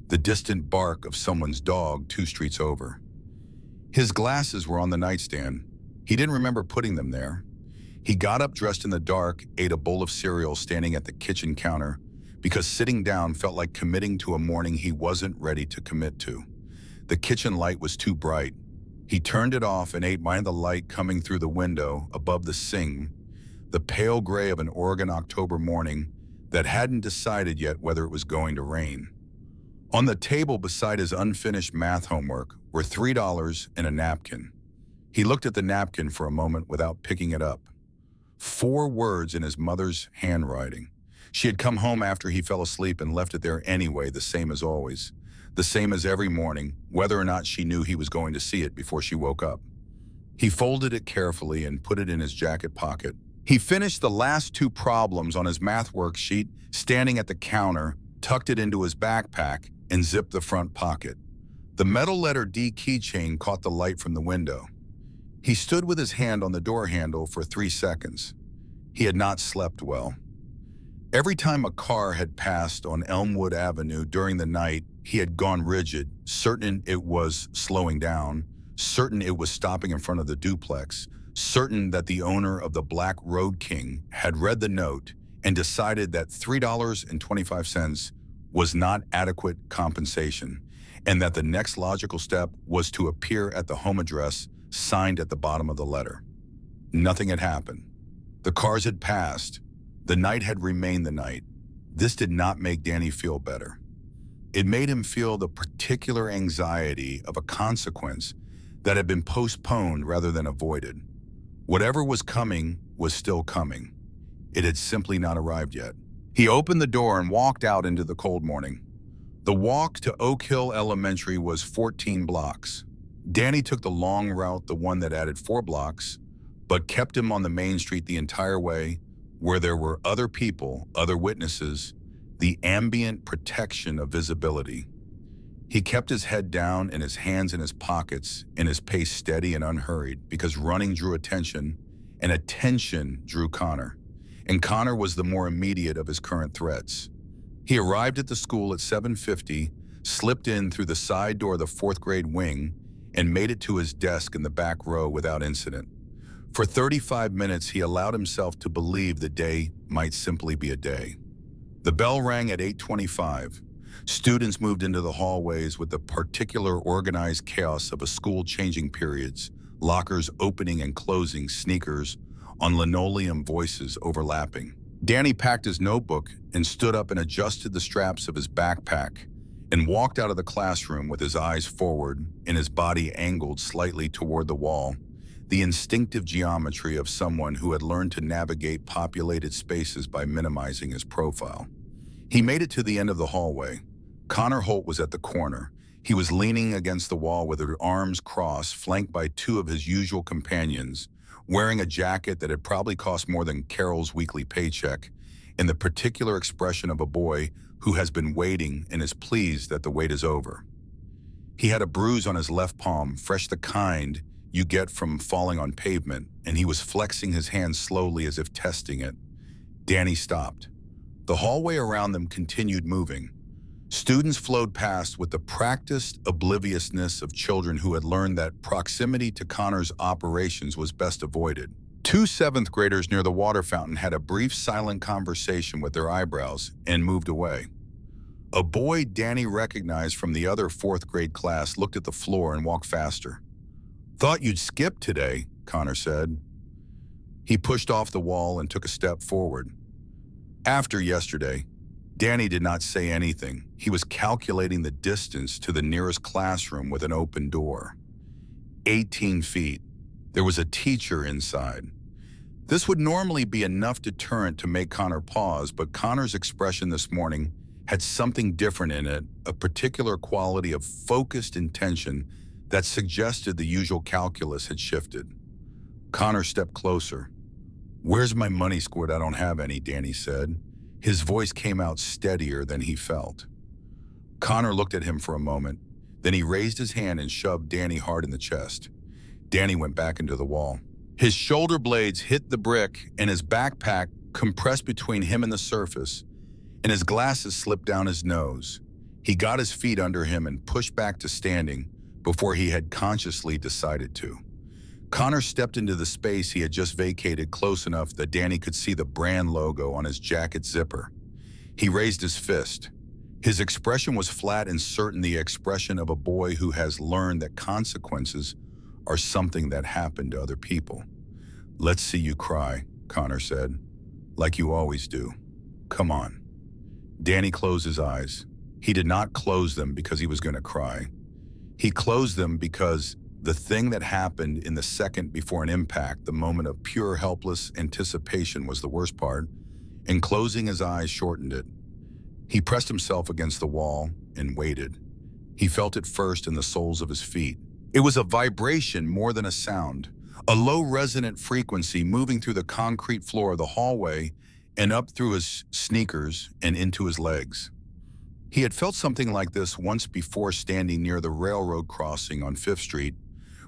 the distant bark of someone's dog 2 streets over. His glasses were on the nightstand. He didn't remember putting them there. He got up dressed in the dark, ate a bowl of cereal standing at the kitchen counter, because sitting down felt like committing to a morning he wasn't ready to commit to. The kitchen light was too bright. He turned it off and ate by the light coming through the window above the sink, the pale gray of an Oregon October morning that hadn't decided yet whether it was going to rain. On the table beside his unfinished math homework were $3 and a napkin. He looked at the napkin for a moment without picking it up. 4 words in his mother's handwriting. She had come home after he fell asleep and left it there anyway, the same as always. The same as every morning, whether or not she knew he was going to see it before she woke up. He folded it carefully and put it in his jacket pocket. He finished the last 2 problems on his math worksheet, standing at the counter, tucked it into his backpack, and zipped the front pocket. The metal letter D keychain caught the light from the window. He stood with his hand on the door handle for 3 seconds. He had not slept well. Every time a car had passed on Elmwood Avenue during the night, he had gone rigid, certain it was slowing down, certain it was stopping in front of the duplex, certain that the owner of the Black Road King had read the note and decided that $3.25 was not adequate compensation, and that the next logical step was to appear at the home address signed at the bottom of the letter. Nothing had happened. The cars had passed. The night had remained the night. This did not make Danny feel better. It made him feel the particular anxiety of a consequence that had been postponed rather than avoided. Whatever was coming was still coming. It had simply not arrived yet. He opened the door and walked out into the cold morning. The walk to Oak Hill Elementary was 14 blocks. Danny took the long route, the one that added 4 blocks, but kept him on the main street the entire way, where there were other people, other witnesses, the ambient protection of visibility. He kept his head down and his hands in his pockets and his pace steady and unhurried because running drew attention and attention drew Connor. And Connor was the more immediate of his current threats. He arrived at the school at 7:50, slipped in through the side door of the 4th grade wing, and made it to his desk in the back row without incident. For 35 minutes, he allowed himself to believe the day might simply be a day. The bell rang at 8:25. Students moved into the hallways with the particular organized chaos of a school changing periods, lockers opening and closing, sneakers on linoleum, voices overlapping. Danny packed his notebook and stood up and adjusted the straps of his backpack and walked out of the classroom with his eyes forward and his body angled slightly toward the wall, the instinctive geometry of someone who had learned to navigate populated spaces by minimizing his profile. He made it to the end of the hallway. Connor Holt was at the corner. He was leaning against the wall with his arms crossed, flanked by 2 of his usual companions, wearing a jacket that had probably cost more than Carol's weekly paycheck, and the particular expression of a boy who has been waiting and is pleased that the wait is over. He had a bruise on his left palm, fresh the kind you get from falling on pavement, and he was flexing his hand slowly as if testing it. Danny stopped. The hallway around them continued moving. Students flowed past with the practiced obliviousness of children who had learned that proximity to Connor's operations was best avoided. 2 7th graders near the water fountain had a brief silent conversation with their eyebrows and moved away. A boy Danny recognized from the other 4th grade class looked at the floor and walked faster. "Thought you'd skip today," Connor said. He pushed off the wall and took a step forward. After yesterday, Danny did not say anything. He was calculating the distance to the nearest classroom with an open door. 18 feet. There was a teacher inside. This would normally be enough deterrent to make Connor pause, but Connor's expression this morning had something different in it, a particular quality of focused intention that suggested the usual calculus had shifted. Connor stepped closer. "Where's my money, Squirt? I don't have any," Danny said. His voice came out steadier than he felt. Connor looked at him for a moment, then he raised his hand and shoved Danny hard in the chest. Danny went back into the wall. His shoulder blades hit the brick and his backpack compressed between him and the surface, and his glasses slipped down his nose. He got his feet under him and pushed back to standing before he had consciously decided to. Connor stepped into the space he had just vacated close enough that Danny could see the brand logo on his jacket zipper. He raised his fist. His expression was flat and certain, the expression of a boy who has learned that consequences are something that happen to other people. "Let's see you cry," Connor said, "like you always do. Come on." Danny closed his eyes. He did not close them because he was going to cry. He closed them because the thing that happened in the second before an impact, the moment of pure helpless anticipation, was the worst part, and closing his eyes shortened it. He pressed himself against the wall and waited. He felt it first in the soles of his feet. It was a vibration more than a sound, a low resonant frequency moving through the concrete floor of the hallway and up through his sneakers and into his legs. He had felt something like this once before standing near the railroad crossing on 5th Street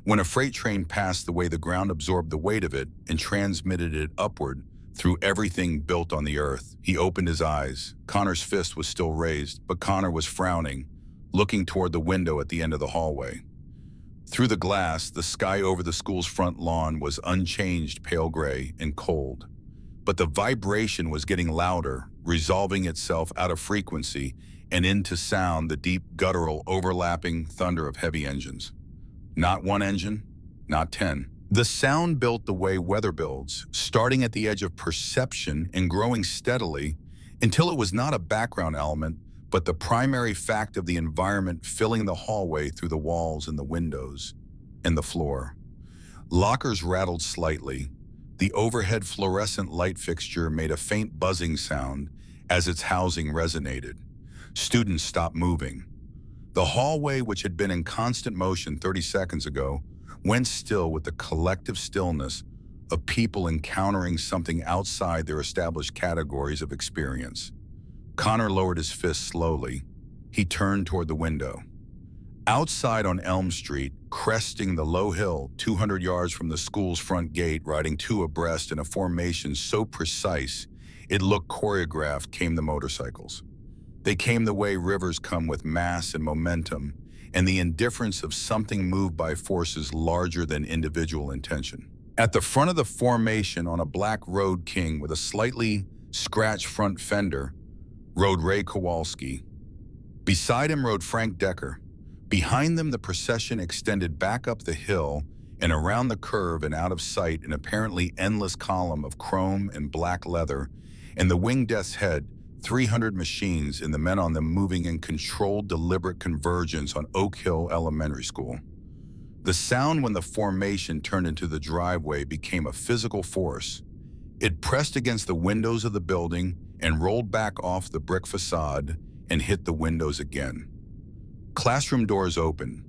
when a freight train passed the way the ground absorbed the weight of it and transmitted it upward through everything built on the earth. He opened his eyes. Connor's fist was still raised, but Connor was frowning, looking toward the window at the end of the hallway. Through the glass, the sky over the school's front lawn was unchanged pale gray and cold. But the vibration was getting louder, resolving itself out of frequency and into sound, the deep guttural overlapping thunder of heavy engines. Not one engine, not 10. The sound built the way weather builds, starting at the edge of perception and growing steadily until it was not a background element, but the primary fact of the environment filling the hallway through the walls and the windows and the floor. Lockers rattled slightly. The overhead fluorescent light fixture made a faint buzzing sound as its housing resonated. Students stopped moving. The hallway, which had been in constant motion 30 seconds ago, went still with the collective stillness of people encountering something outside their established categories of experience. Connor lowered his fist slowly. He turned toward the window. Outside on Elm Street, cresting the low hill 200 yards from the school's front gate, riding two abreast in a formation so precise it looked choreographed, came the motorcycles. They came the way rivers come with mass and momentum, and the indifference of something moved by forces larger than individual intention. At the front of the formation, on a black Road King with a slightly scratched front fender, rode Ray Kowalski. Beside him rode Frank Decker. Behind them, the procession extended back up the hill and around the curve and out of sight, an apparently endless column of chrome and black leather, and the winged death's head, 300 machines and the men on them moving in controlled, deliberate convergence on Oak Hill Elementary School. The sound when the formation turned into the driveway became a physical force. It pressed against the windows of the building and rolled back off the brick facade and hit the windows again. Classroom doors opened.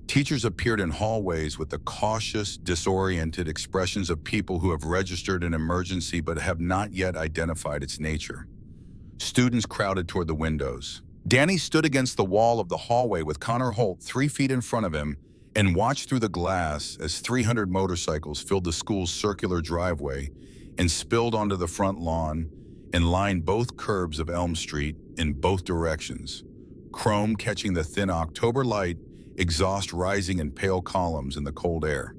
Teachers appeared in hallways with the cautious, disoriented expressions of people who have registered an emergency but have not yet identified its nature. Students crowded toward the windows. Danny stood against the wall of the hallway with Connor Holt 3 feet in front of him and watched through the glass as 300 motorcycles filled the school's circular driveway and spilled onto the front lawn and lined both curbs of Elm Street in both directions. Chrome catching the thin October light, exhaust rising in pale columns in the cold air.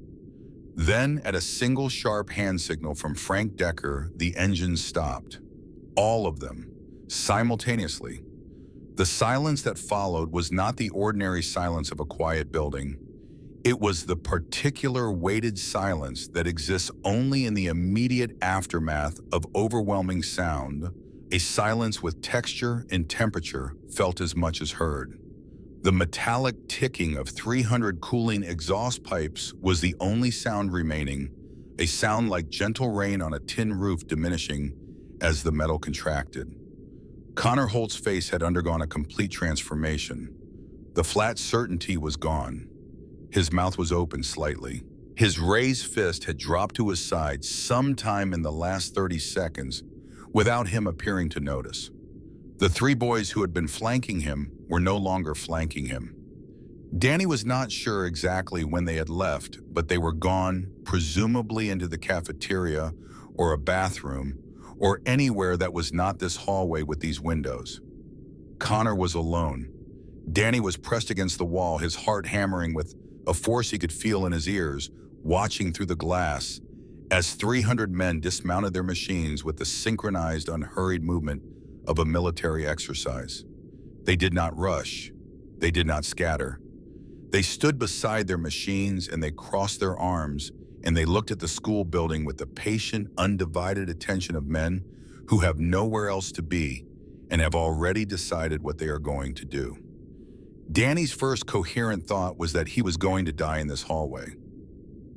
Then, at a single sharp hand signal from Frank Decker, the engines stopped. All of them, simultaneously. The silence that followed was not the ordinary silence of a quiet building. It was the particular weighted silence that exists only in the immediate aftermath of overwhelming sound, a silence with texture and temperature felt as much as heard. The metallic ticking of 300 cooling exhaust pipes was the only sound remaining, a sound like gentle rain on a tin roof diminishing as the metal contracted. Connor Holt's face had undergone a complete transformation. The flat certainty was gone. His mouth was open slightly. His raised fist had dropped to his side sometime in the last 30 seconds without him appearing to notice. The 3 boys who had been flanking him were no longer flanking him. Danny was not sure exactly when they had left, but they were gone, presumably into the cafeteria or a bathroom, or anywhere that was not this hallway with these windows. Connor was alone. Danny was pressed against the wall, his heart hammering with a force he could feel in his ears, watching through the glass as 300 men dismounted their machines with the synchronized, unhurried movement of a military exercise. They did not rush. They did not scatter. They stood beside their machines and they crossed their arms and they looked at the school building with the patient, undivided attention of men who have nowhere else to be and have already decided what they are going to do. Danny's first coherent thought was that he was going to die in this hallway.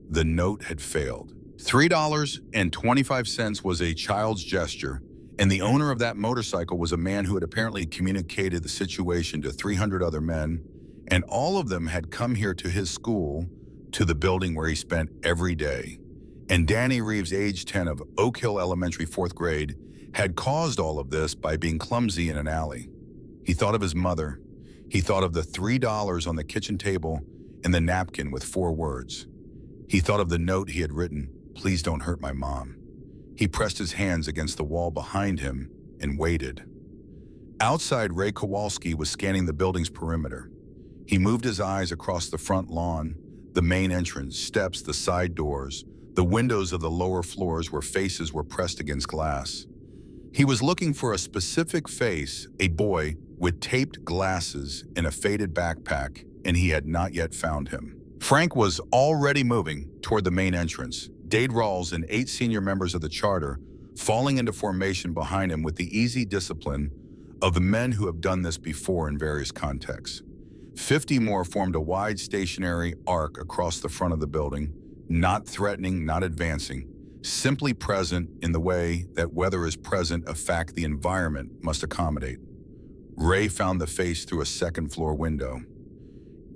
The note had failed. $3.25 was a child's gesture, and the owner of that motorcycle was a man who had apparently communicated the situation to 300 other men, and all of them had come here to his school, to the building where he spent every day. And Danny Reeves, age 10 of Oak Hill Elementary 4th grade, had caused all of this by being clumsy in an alley. He thought of his mother. He thought of the $3 on the kitchen table and the napkin with 4 words. He thought of the note he had written, "Please don't hurt my mom." He pressed his hands against the wall behind him and waited. Outside, Ray Kowalski was scanning the building's perimeter. He moved his eyes across the front lawn, the main entrance, steps, the side doors, the windows of the lower floors where faces were pressed against glass. He was looking for a specific face, a boy with taped glasses and a faded backpack, and he had not yet found him. Frank was already moving toward the main entrance, Dade Rawls and 8 senior members of the charter falling into formation behind him with the easy discipline of the men who have done this before in various contexts. 50 more formed a wide stationary arc across the front of the building, not threatening, not advancing, simply present in the way that weather is present, a fact the environment must accommodate. Ray found the face through a second-floor window.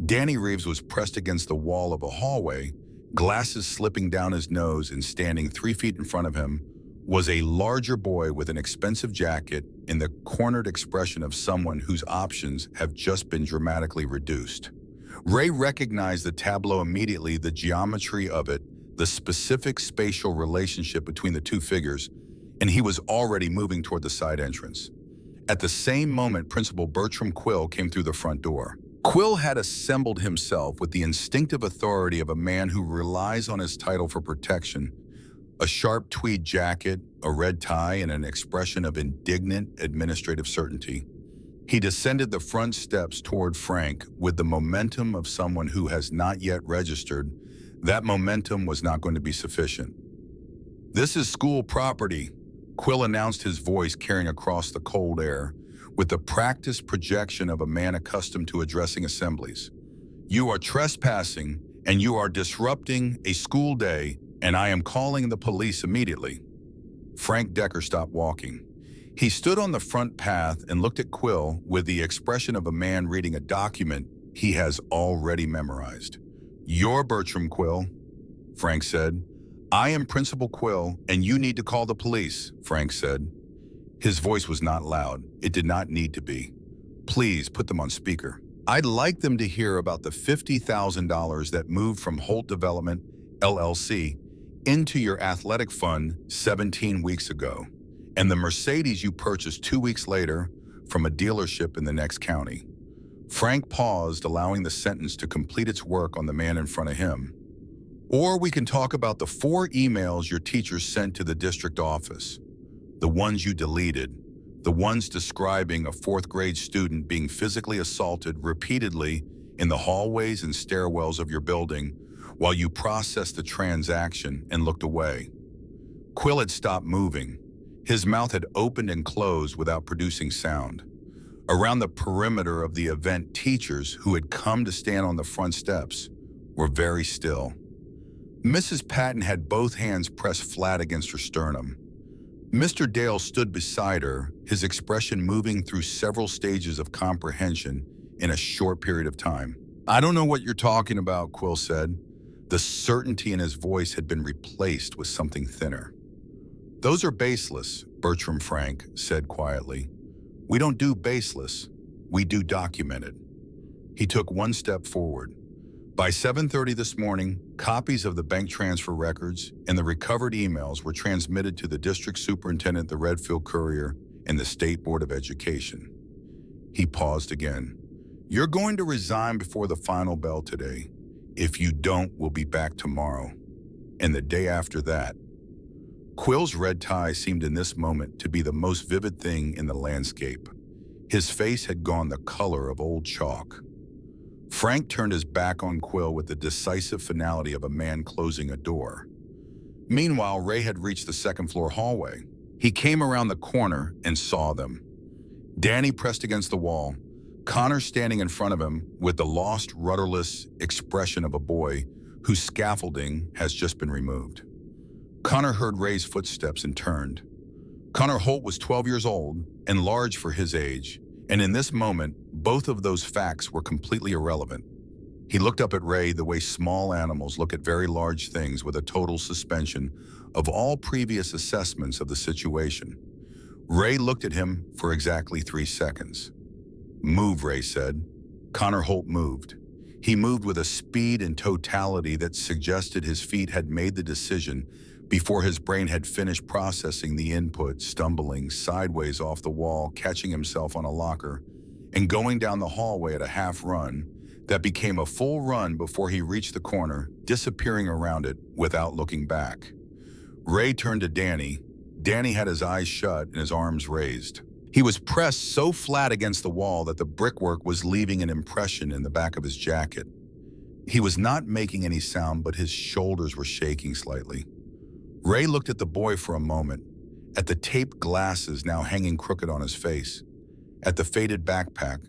Danny Reeves was pressed against the wall of a hallway, glasses slipping down his nose, and standing 3 feet in front of him was a larger boy with an expensive jacket and the cornered expression of someone whose options have just been dramatically reduced. Ray recognized the tableau immediately, the geometry of it, the specific spatial relationship between the 2 figures, and he was already moving toward the side entrance. At the same moment, Principal Bertram Quill came through the front door. Quill had assembled himself with the instinctive authority of a man who relies on his title for protection. A sharp tweed jacket, a red tie, and an expression of indignant administrative certainty. He descended the front steps toward Frank with the momentum of someone who has not yet registered. That momentum was not going to be sufficient. "This is school property," Quill announced, his voice carrying across the cold air with the practiced projection of a man accustomed to addressing assemblies. "You are trespassing, and you are disrupting a school day, and I am calling the police immediately." Frank Decker stopped walking. He stood on the front path and looked at Quill with the expression of a man reading a document he has already memorized. "You're Bertram Quill," Frank said. "I am Principal Quill, and you need to call the police," Frank said. His voice was not loud. It did not need to be. "Please put them on speaker. I'd like them to hear about the $50,000 that moved from Holt Development, LLC, into your athletic fund 17 weeks ago, and the Mercedes you purchased 2 weeks later from a dealership in the next county." Frank paused, allowing the sentence to complete its work on the man in front of him. "Or we can talk about the 4 emails your teachers sent to the district office. The ones you deleted, the ones describing a 4th grade student being physically assaulted repeatedly in the hallways and stairwells of your building while you processed the transaction and looked away." Quill had stopped moving. His mouth had opened and closed without producing sound. Around the perimeter of the event, teachers who had come to stand on the front steps were very still. Mrs. Patton had both hands pressed flat against her sternum. Mr. Dale stood beside her, his expression moving through several stages of comprehension in a short period of time. "I don't know what you're talking about," Quill said. The certainty in his voice had been replaced with something thinner. "Those are baseless," Bertram Frank said quietly. "We don't do baseless, we do documented." He took 1 step forward. By 7:30 this morning, copies of the bank transfer records and the recovered emails were transmitted to the district superintendent, the Redfield Courier, and the State Board of Education. He paused again. "You're going to resign before the final bell today. If you don't, we'll be back tomorrow. And the day after that." Quill's red tie seemed in this moment to be the most vivid thing in the landscape. His face had gone the color of old chalk. Frank turned his back on Quill with the decisive finality of a man closing a door. Meanwhile, Ray had reached the 2nd-floor hallway. He came around the corner and saw them. Danny pressed against the wall, Connor standing in front of him with the lost, rudderless expression of a boy whose scaffolding has just been removed. Connor heard Ray's footsteps and turned. Connor Holt was 12 years old and large for his age, and in this moment, both of those facts were completely irrelevant. He looked up at Ray the way small animals look at very large things, with a total suspension of all previous assessments of the situation. Ray looked at him for exactly 3 seconds. Move, Ray said. Connor Holt moved. He moved with a speed and totality that suggested his feet had made the decision before his brain had finished processing the input, stumbling sideways off the wall, catching himself on a locker, and going down the hallway at a half run that became a full run before he reached the corner, disappearing around it without looking back. Ray turned to Danny. Danny had his eyes shut and his arms raised. He was pressed so flat against the wall that the brickwork was leaving an impression in the back of his jacket. He was not making any sound, but his shoulders were shaking slightly. Ray looked at the boy for a moment, at the taped glasses now hanging crooked on his face, at the faded backpack,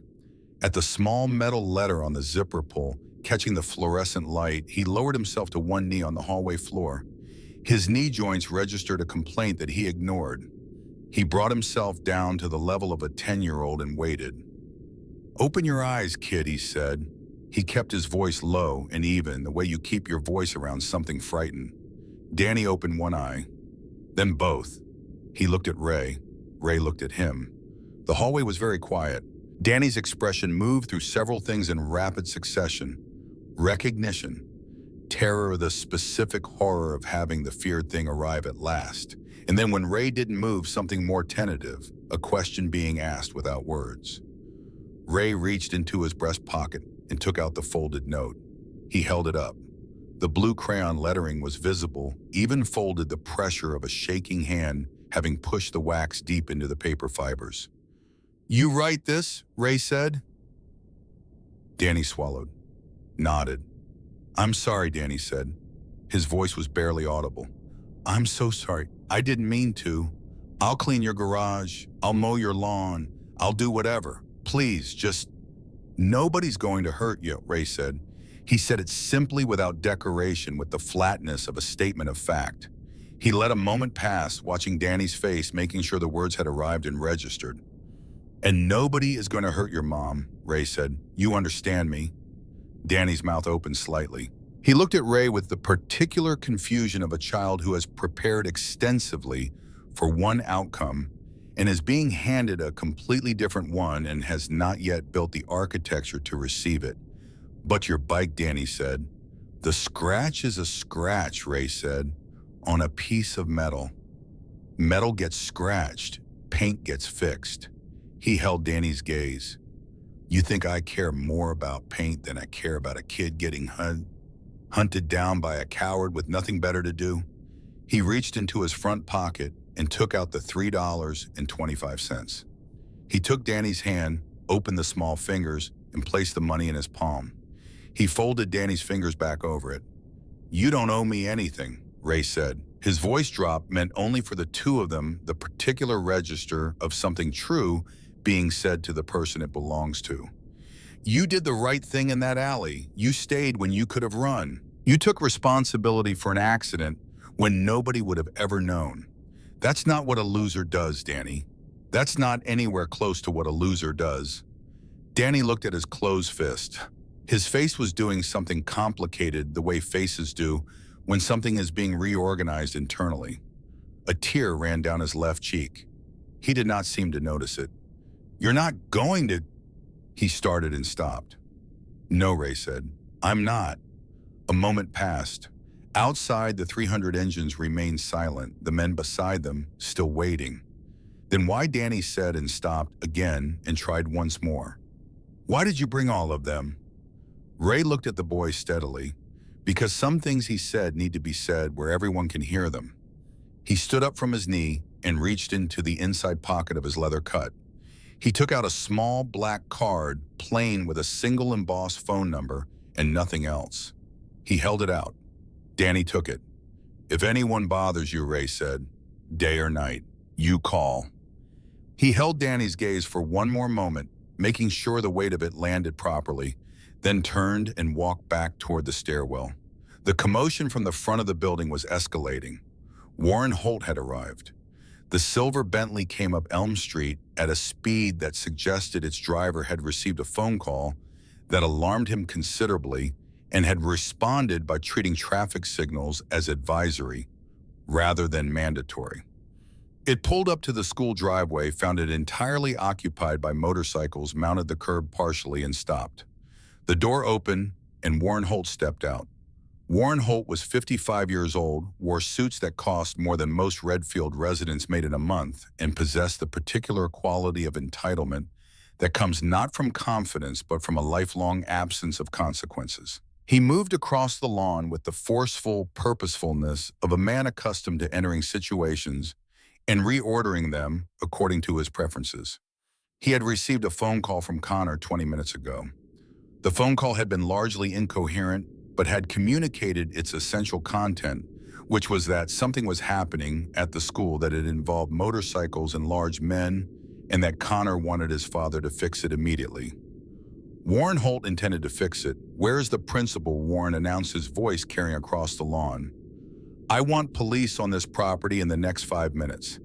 at the small metal letter on the zipper pull, catching the fluorescent light. He lowered himself to one knee on the hallway floor. His knee joints registered a complaint that he ignored. He brought himself down to the level of a 10-year-old and waited. "Open your eyes, kid," he said. He kept his voice low and even, the way you keep your voice around something frightened. Danny opened one eye, then both. He looked at Ray. Ray looked at him. The hallway was very quiet. Danny's expression moved through several things in rapid succession. Recognition, terror, the specific horror of having the feared thing arrive at last. And then when Ray didn't move, something more tentative, a question being asked without words. Ray reached into his breast pocket and took out the folded note. He held it up. The blue crayon lettering was visible, even folded, the pressure of a shaking hand having pushed the wax deep into the paper fibers. "You write this?" Ray said. Danny swallowed, nodded. "I'm sorry," Danny said. His voice was barely audible. "I'm so sorry. I didn't mean to. I'll clean your garage. I'll mow your lawn. I'll do whatever. Please, just..." "Nobody's going to hurt you," Ray said. He said it simply, without decoration, with the flatness of a statement of fact. He let a moment pass, watching Danny's face, making sure the words had arrived and registered. "And nobody is going to hurt your mom," Ray said. "You understand me?" Danny's mouth opened slightly. He looked at Ray with the particular confusion of a child who has prepared extensively for one outcome and is being handed a completely different one and has not yet built the architecture to receive it. "But your bike," Danny said. "The scratch is a scratch," Ray said, "on a piece of metal. Metal gets scratched, paint gets fixed." He held Danny's gaze. "You think I care more about paint than I care about a kid getting hunted down by a coward with nothing better to do?" He reached into his front pocket and took out the $3.25. He took Danny's hand, opened the small fingers, and placed the money in his palm. He folded Danny's fingers back over it. "You don't owe me anything," Ray said. His voice drop meant only for the two of them the particular register of something true being said to the person it belongs to. "You did the right thing in that alley. You stayed when you could have run. You took responsibility for an accident when nobody would have ever known. That's not what a loser does, Danny. That's not anywhere close to what a loser does." Danny looked at his closed fist. His face was doing something complicated the way faces do when something is being reorganized internally. A tear ran down his left cheek. He did not seem to notice it. "You're not going to..." He started and stopped. "No," Ray said. "I'm not." A moment passed. Outside, the 300 engines remained silent, the men beside them still waiting. Then why, Danny said, and stopped again and tried once more. "Why did you bring all of them?" Ray looked at the boy steadily. "Because some things he said need to be said where everyone can hear them." He stood up from his knee and reached into the inside pocket of his leather cut. He took out a small black card, plain, with a single embossed phone number and nothing else. He held it out. Danny took it. "If anyone bothers you," Ray said, "day or night, you call." He held Danny's gaze for one more moment, making sure the weight of it landed properly, then turned and walked back toward the stairwell. The commotion from the front of the building was escalating. Warren Holt had arrived. The silver Bentley came up Elm Street at a speed that suggested its driver had received a phone call that alarmed him considerably and had responded by treating traffic signals as advisory rather than mandatory. It pulled up to the school driveway, found it entirely occupied by motorcycles, mounted the curb partially, and stopped. The door opened, and Warren Holt stepped out. Warren Holt was 55 years old, wore suits that cost more than most Redfield residents made in a month, and possessed the particular quality of entitlement that comes not from confidence but from a lifelong absence of consequences. He moved across the lawn with the forceful purposefulness of a man accustomed to entering situations and reordering them according to his preferences. He had received a phone call from Connor 20 minutes ago. The phone call had been largely incoherent, but had communicated its essential content, which was that something was happening at the school, that it involved motorcycles and large men, and that Connor wanted his father to fix it immediately. Warren Holt intended to fix it. "Where's the principal?" Warren announced, his voice carrying across the lawn. "I want police on this property in the next 5 minutes.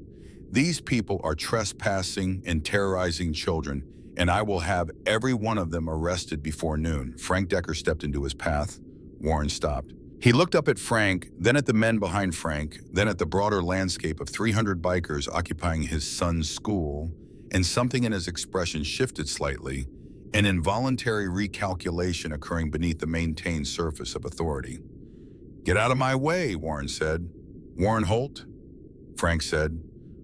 These people are trespassing and terrorizing children, and I will have every one of them arrested before noon." Frank Decker stepped into his path. Warren stopped. He looked up at Frank, then at the men behind Frank, then at the broader landscape of 300 bikers occupying his son's school, and something in his expression shifted slightly, an involuntary recalculation occurring beneath the maintained surface of authority. "Get out of my way," Warren said. "Warren Holt?" Frank said.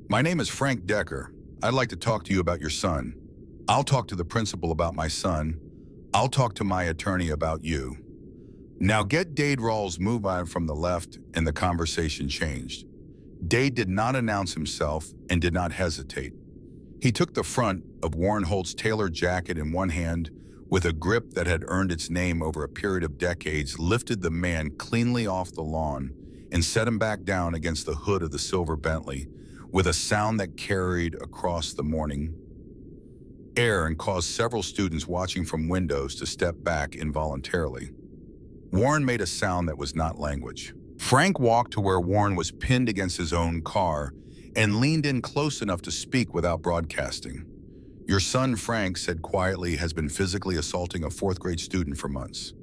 "My name is Frank Decker. I'd like to talk to you about your son." "I'll talk to the principal about my son. I'll talk to my attorney about you." "Now get Dade Rawls." Move on from the left, and the conversation changed. Dade did not announce himself and did not hesitate. He took the front of Warren Holt's tailored jacket in one hand, with a grip that had earned its name over a period of decades, lifted the man cleanly off the lawn, and set him back down against the hood of the silver Bentley, with a sound that carried across the morning air and caused several students watching from windows to step back involuntarily. Warren made a sound that was not language. Frank walked to where Warren was pinned against his own car and leaned in close enough to speak without broadcasting. "Your son, Frank," said quietly, "has been physically assaulting a 4th-grade student for months.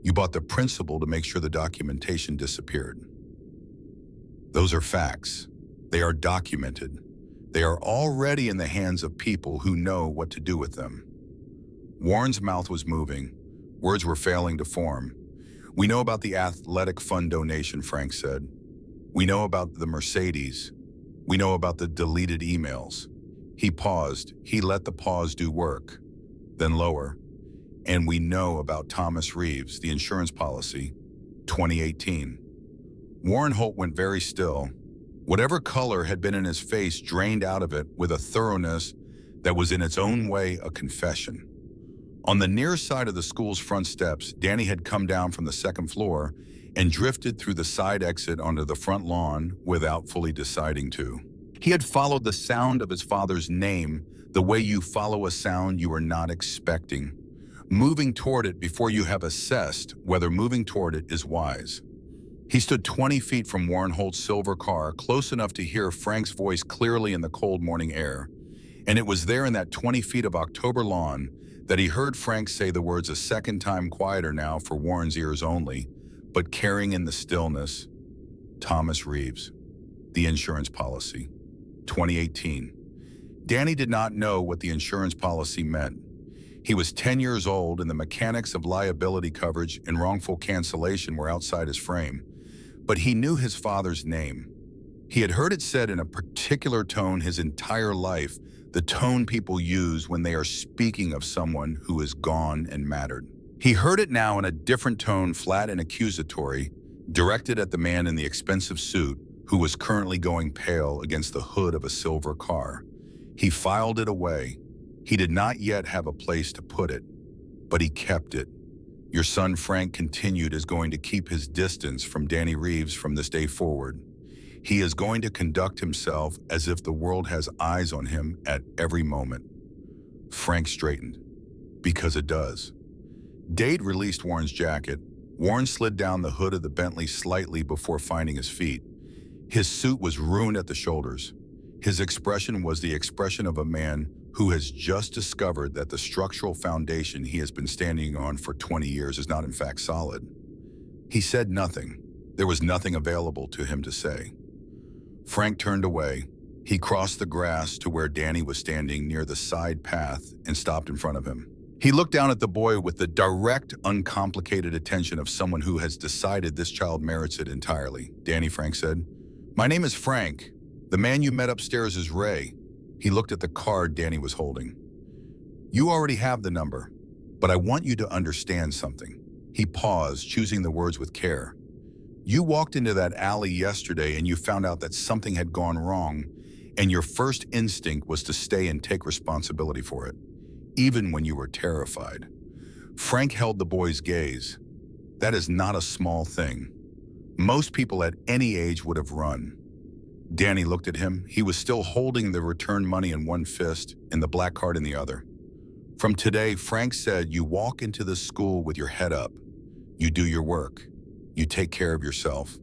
You bought the principal to make sure the documentation disappeared." Those are facts. They are documented. They are already in the hands of people who know what to do with them. Warren's mouth was moving. Words were failing to form. "We know about the athletic fund donation," Frank said. "We know about the Mercedes. We know about the deleted emails." He paused. He let the pause do work. Then lower. "And we know about Thomas Reeves, the insurance policy, 2018. Warren Holt went very still. Whatever color had been in his face drained out of it with a thoroughness that was in its own way a confession. On the near side of the school's front steps, Danny had come down from the 2nd floor and drifted through the side exit onto the front lawn without fully deciding to. He had followed the sound of his father's name the way you follow a sound you are not expecting, moving toward it before you have assessed whether moving toward it is wise. He stood 20 feet from Warren Holt's silver car, close enough to hear Frank's voice clearly in the cold morning air. And it was there in that 20 feet of October lawn that he heard Frank say the words a second time, quieter now for Warren's ears only, but carrying in the stillness, "Thomas Reeves, the insurance policy, 2018. Danny did not know what the insurance policy meant. He was 10 years old, and the mechanics of liability coverage and wrongful cancellation were outside his frame. But he knew his father's name. He had heard it said in a particular tone his entire life, the tone people use when they are speaking of someone who is gone and mattered. He heard it now in a different tone, flat and accusatory, directed at the man in the expensive suit who was currently going pale against the hood of a silver car. He filed it away. He did not yet have a place to put it, but he kept it. Your son Frank continued is going to keep his distance from Danny Reeves from this day forward. He is going to conduct himself as if the world has eyes on him at every moment. Frank straightened. Because it does. Dade released Warren's jacket. Warren slid down the hood of the Bentley slightly before finding his feet. His suit was ruined at the shoulders. His expression was the expression of a man who has just discovered that the structural foundation he has been standing on for 20 years is not in fact solid. He said nothing. There was nothing available to him to say. Frank turned away. He crossed the grass to where Danny was standing near the side path and stopped in front of him. He looked down at the boy with the direct, uncomplicated attention of someone who has decided this child merits it entirely. "Danny," Frank said. "My name is Frank. The man you met upstairs is Ray." He looked at the card Danny was holding. "You already have the number, but I want you to understand something." He paused, choosing the words with care. "You walked into that alley yesterday and you found out that something had gone wrong, and your first instinct was to stay and take responsibility for it, even when you were terrified." Frank held the boy's gaze. "That is not a small thing. Most people at any age would have run." Danny looked at him. He was still holding the return money in one fist and the black card in the other. "From today," Frank said, "you walk into this school with your head up. You do your work. You take care of yourself.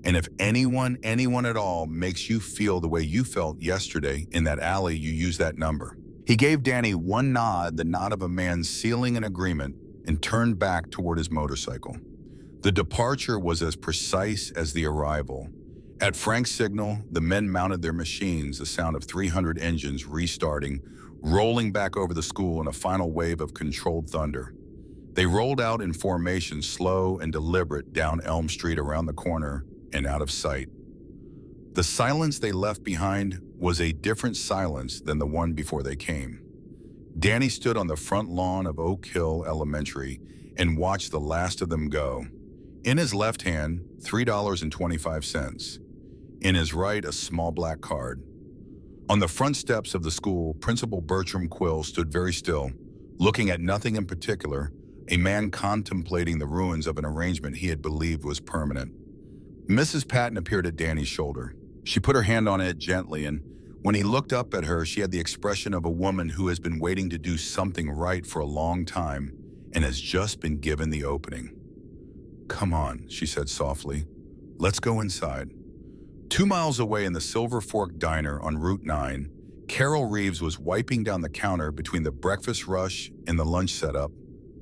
And if anyone at all makes you feel the way you felt yesterday in that alley, you use that number." He gave Danny one nod, the nod of a man sealing an agreement, and turned back toward his motorcycle. The departure was as precise as the arrival. At Frank's signal, the men mounted their machines, the sound of 300 engines restarting, rolling back over the school in a final wave of controlled thunder. They rolled out in formation, slow and deliberate, down Elm Street, around the corner, and out of sight. The silence they left behind was a different silence than the one before they came. Danny stood on the front lawn of Oak Hill Elementary and watched the last of them go. In his left hand, $3.25. In his right, a small black card. On the front steps of the school, Principal Bertram Quill stood very still, looking at nothing in particular, a man contemplating the ruins of an arrangement he had believed was permanent. Mrs. Patton appeared at Danny's shoulder. She put her hand on it gently, and when he looked up at her, she had the expression of a woman who has been waiting to do something right for a long time and has just been given the opening. "Come on," she said softly. "Let's go inside." 2 miles away in the Silver Fork Diner on Route 9, Carol Reeves was wiping down the counter between the breakfast rush and the lunch setup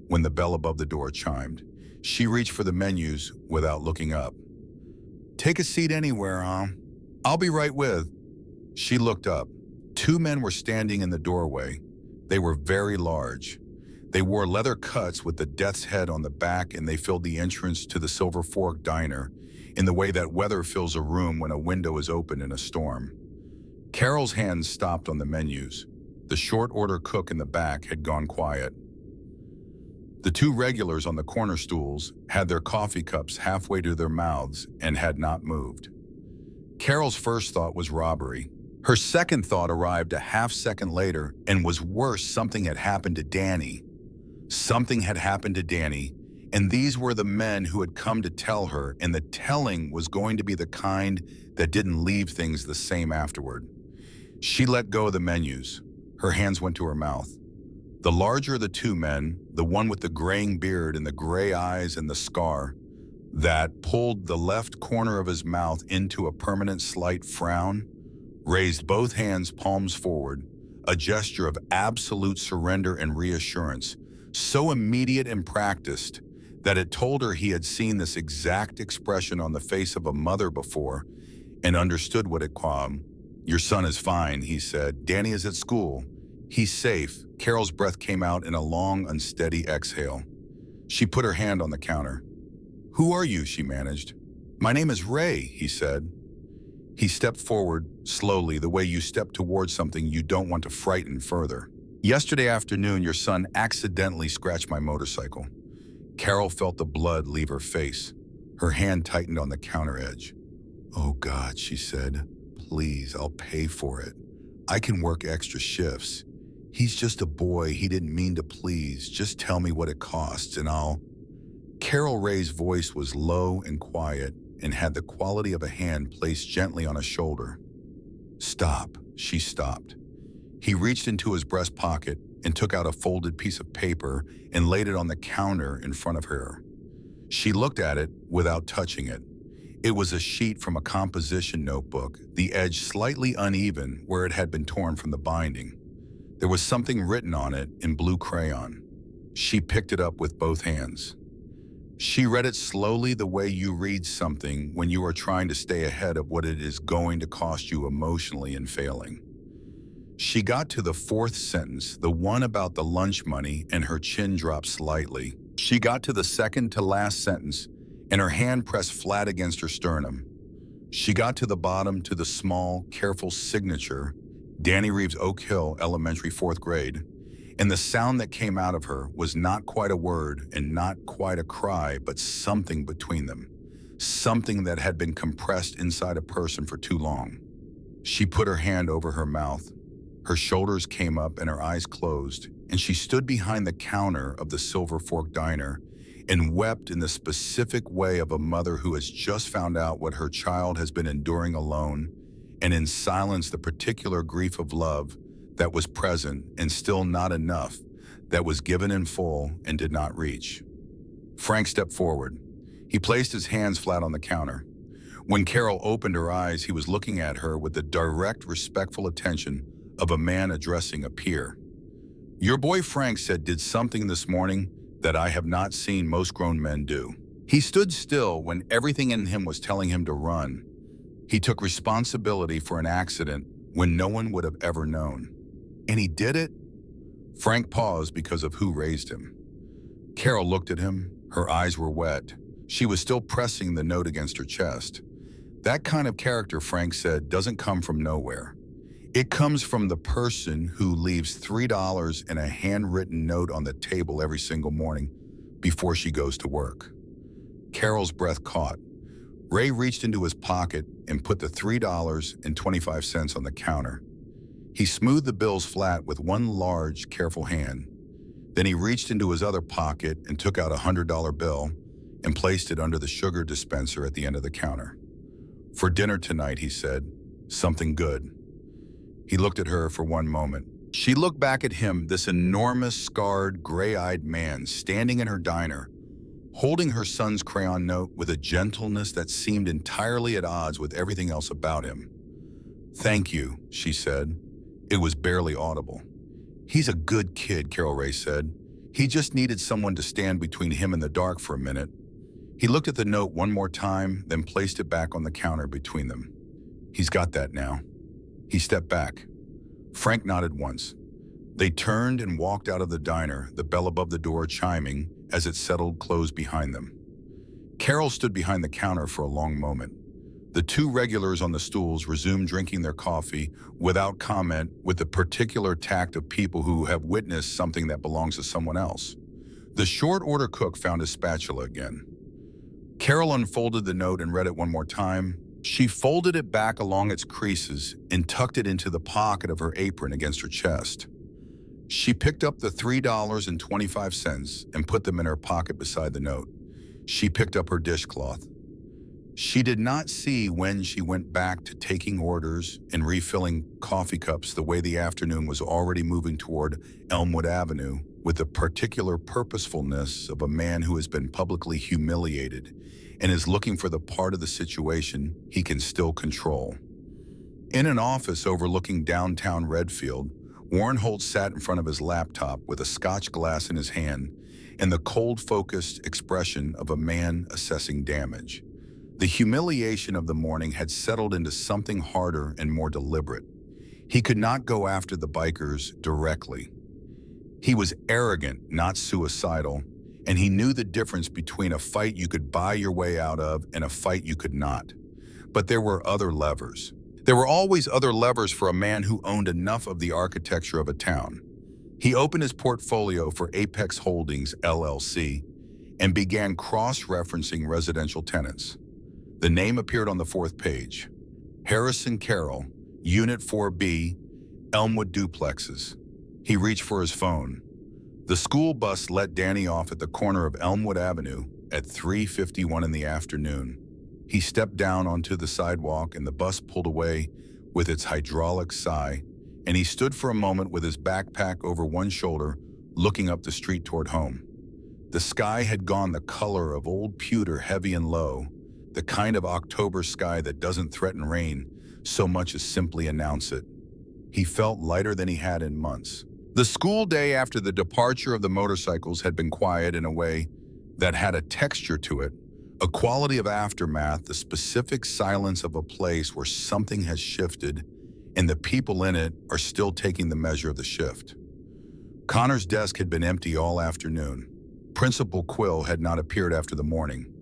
when the bell above the door chimed. She reached for the menus without looking up. "Take a seat anywhere, huh? I'll be right with." She looked up. 2 men were standing in the doorway. They were very large. They wore leather cuts with the death's head on the back, and they filled the entrance to the Silver Fork Diner in the way that weather fills a room when a window is open in a storm. Carol's hands stopped on the menus. The short order cook in the back had gone quiet. The 2 regulars on the corner stools had their coffee cups halfway to their mouths and had not moved. Carol's first thought was robbery. Her second thought arrived a half-second later and was worse. Something had happened to Danny. Something had happened to Danny, and these were the men who had come to tell her, and the telling was going to be the kind that didn't leave things the same afterward. She let go of the menus. Her hands went to her mouth. The larger of the 2 men, the one with the graying beard and the gray eyes and the scar, that pulled the left corner of his mouth into a permanent slight frown, raised both hands palms forward, a gesture of absolute surrender and reassurance, so immediate and practiced that it told her he had seen this exact expression on the face of a mother before and understood what it calmed. "Your son is fine," he said. "Danny is at school. He's safe." Carol's breath came out in a long, unsteady exhale. She put her hand on the counter. "Who are you?" she managed. "My name is Ray," he said. He stepped forward, slowly, the way you step towards something you don't want to frighten further. "Yesterday afternoon, your son accidentally scratched my motorcycle." Carol felt the blood leave her face. Her hand tightened on the counter edge. "Oh God," she said. "Please, I'll pay for it. I can work extra shifts. He's just a boy. He didn't mean to. Please, just tell me what it costs and I'll..." Carol Ray's voice was low and quiet and had the quality of a hand placed gently on a shoulder. "Stop." She stopped. He reached into his breast pocket and took out a folded piece of paper and laid it on the counter in front of her. She looked at it without touching it. It was a sheet from a composition notebook, the edge slightly uneven where it had been torn from the binding. There was something written on it in blue crayon. She picked it up with both hands. She read it slowly, the way you read something when you are trying to stay ahead of what it is going to cost you emotionally in failing. She got to the fourth sentence, the one about the lunch money, and her chin dropped slightly. She got to the second to last sentence, and her hand pressed flat against her sternum. She got to the bottom, to the small, careful signature, Danny Reeves, Oak Hill Elementary, 4th grade, and the sound that came out of her was not quite a word and not quite a cry, but something between them, something that had been compressed inside a person for too long. She put her hand over her mouth. Her shoulders came up and her eyes closed, and she stood behind the counter of the Silver Fork Diner and wept in the specific way of a mother who has just found out what her child has been enduring alone, and in silence the particular grief of love that was present and still not enough, that was given in full and did not reach. Frank stepped forward. He placed his hands flat on the counter. When Carol opened her eyes, he was looking at her with the direct, respectful attention of a man addressing a peer. Your boy Frank said did something this morning that I have not seen most grown men do. He stood still when everything in him was telling him to run. He took responsibility for an accident when no one would have ever known. And he did it? Frank paused because of who raised him. Carol looked at him. Her eyes were wet. She was still pressing the note against her chest. That kind of character, Frank said, doesn't come from nowhere. It comes from the person who leaves $3 and a handwritten note on the table every single morning before she goes to work. Carol's breath caught. Ray reached into his pocket and put the $3.25 on the counter. He smoothed the bills flat with one large, careful hand. Then he reached into his other pocket and took out a $100 bill and placed it under the sugar dispenser at the end of the counter. For dinner tonight, he said, something good. He looked at her for one moment. She looked back at him, this enormous, scarred, gray-eyed man standing in her diner, holding her son's crayon note with a gentleness that seemed entirely at odds with everything else about him. Thank you, she said. It was barely audible. He's a good kid, Carol Ray said. He just needed someone to stand between him and the dark for a minute. He looked at the note one more time, then placed it back on the counter between them. He's got that now. He stepped back. Frank nodded once. They turned and walked out of the diner, the bell above the door chiming as it settled closed behind them. Carol stood behind the counter for a long moment. The two regulars on the stools resumed drinking their coffee without comment, with the particular tact of people who have witnessed something that belongs to someone else. The short order cook found his spatula again. Carol unfolded the note and read it one more time. She folded it back along its creases and tucked it into the pocket of her apron against her chest. She picked up the $3.25 and put them in her pocket beside the note. She picked up her dishcloth. She did not see when she went back to taking orders and refilling coffee cups the way the afternoon was already moving toward Elmwood Avenue with the particular purposefulness of a man who has been publicly humiliated and is looking for the part of the situation he can still control. In an office overlooking downtown Redfield, Warren Holt sat in front of his laptop with a scotch glass in his hand and the cold, focused expression of a man assessing damage. The humiliation of the morning had settled into something harder and more deliberate. He could not go after the bikers directly. He was arrogant, not suicidal, and he knew the difference between a fight you could buy your way out of and a fight you could not. But there were other levers. There were always other levers for a man who owned enough of the architecture of a town. He opened his portfolio for Apex Holdings, LLC, and began cross-referencing residential tenants. The name appeared on the fourth page. Harrison Carroll, Unit 4B, Elmwood Duplexes. He reached for his phone. The school bus let Danny off at the corner of Elmwood Avenue at 3:51 in the afternoon. He stepped down onto the sidewalk and the bus pulled away with its hydraulic sigh, and he stood for a moment with his backpack over one shoulder, looking up the street toward home. The sky had gone the color of old pewter, heavy and low, the kind of October sky that doesn't threaten rain so much as simply announce it. He felt lighter than he had in months. The school day after the departure of the motorcycles had been quiet in a way that had a texture to it, a quality of aftermath, the specific silence of a place where something has shifted and the people in it are still taking the measure of the shift. Connor's desk had been empty all afternoon. Principal Quill had not appeared after the morning.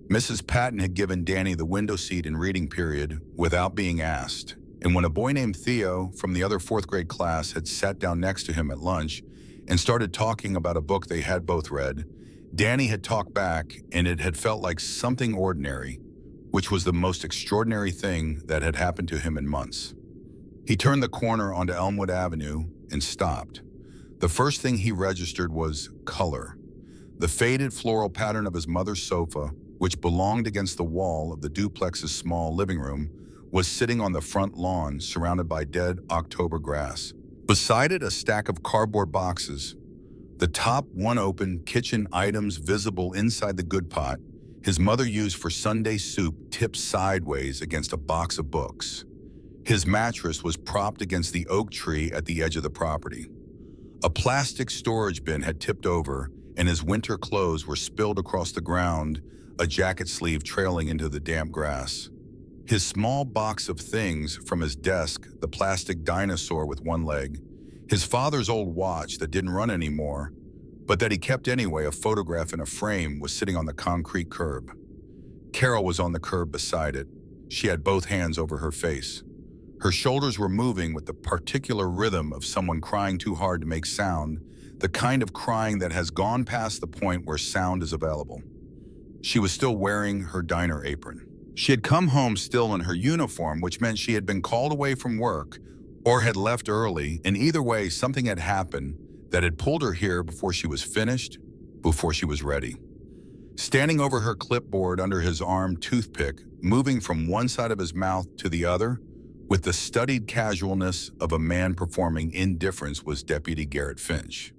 Mrs. Patton had given Danny the window seat in reading period without being asked, and when a boy named Theo from the other fourth grade class had sat down next to him at lunch and started talking about a book they had both read, Danny had talked back, and it had felt like something ordinary, which was the most extraordinary thing that had happened to him in months. He turned the corner onto Elmwood Avenue and stopped. The first thing he registered was color. The faded floral pattern of his mother's sofa, which belonged against the wall of the duplex's small living room, was sitting on the front lawn surrounded by dead October grass. Beside it, a stack of cardboard boxes, the top one open, kitchen items visible inside the good pot his mother used for Sunday soup tipped sideways against a box of books. His mattress was propped against the oak tree at the edge of the property. A plastic storage bin had tipped over, and his winter clothes were spilled across the ground, a jacket sleeve trailing into the damp grass. His small box of things from his desk, the plastic dinosaur with one leg, his father's old watch that didn't run anymore, but that he kept anyway, a photograph in a frame, was sitting on the concrete curb. Carol was on the curb beside it. She had both hands over her face. Her shoulders were moving with the particular rhythm of someone crying too hard to make sound, the kind of crying that has gone past the point where sound is available. She was still wearing her diner apron. She had come home still in her uniform, which meant she had been called away from work or had left early, and either way, something had happened that had pulled her here before she was finished, before she was ready. Standing over her clipboard under his arm toothpick, moving from one side of his mouth to the other, with the studied casualness of a man performing indifference, was Deputy Garrett Finch.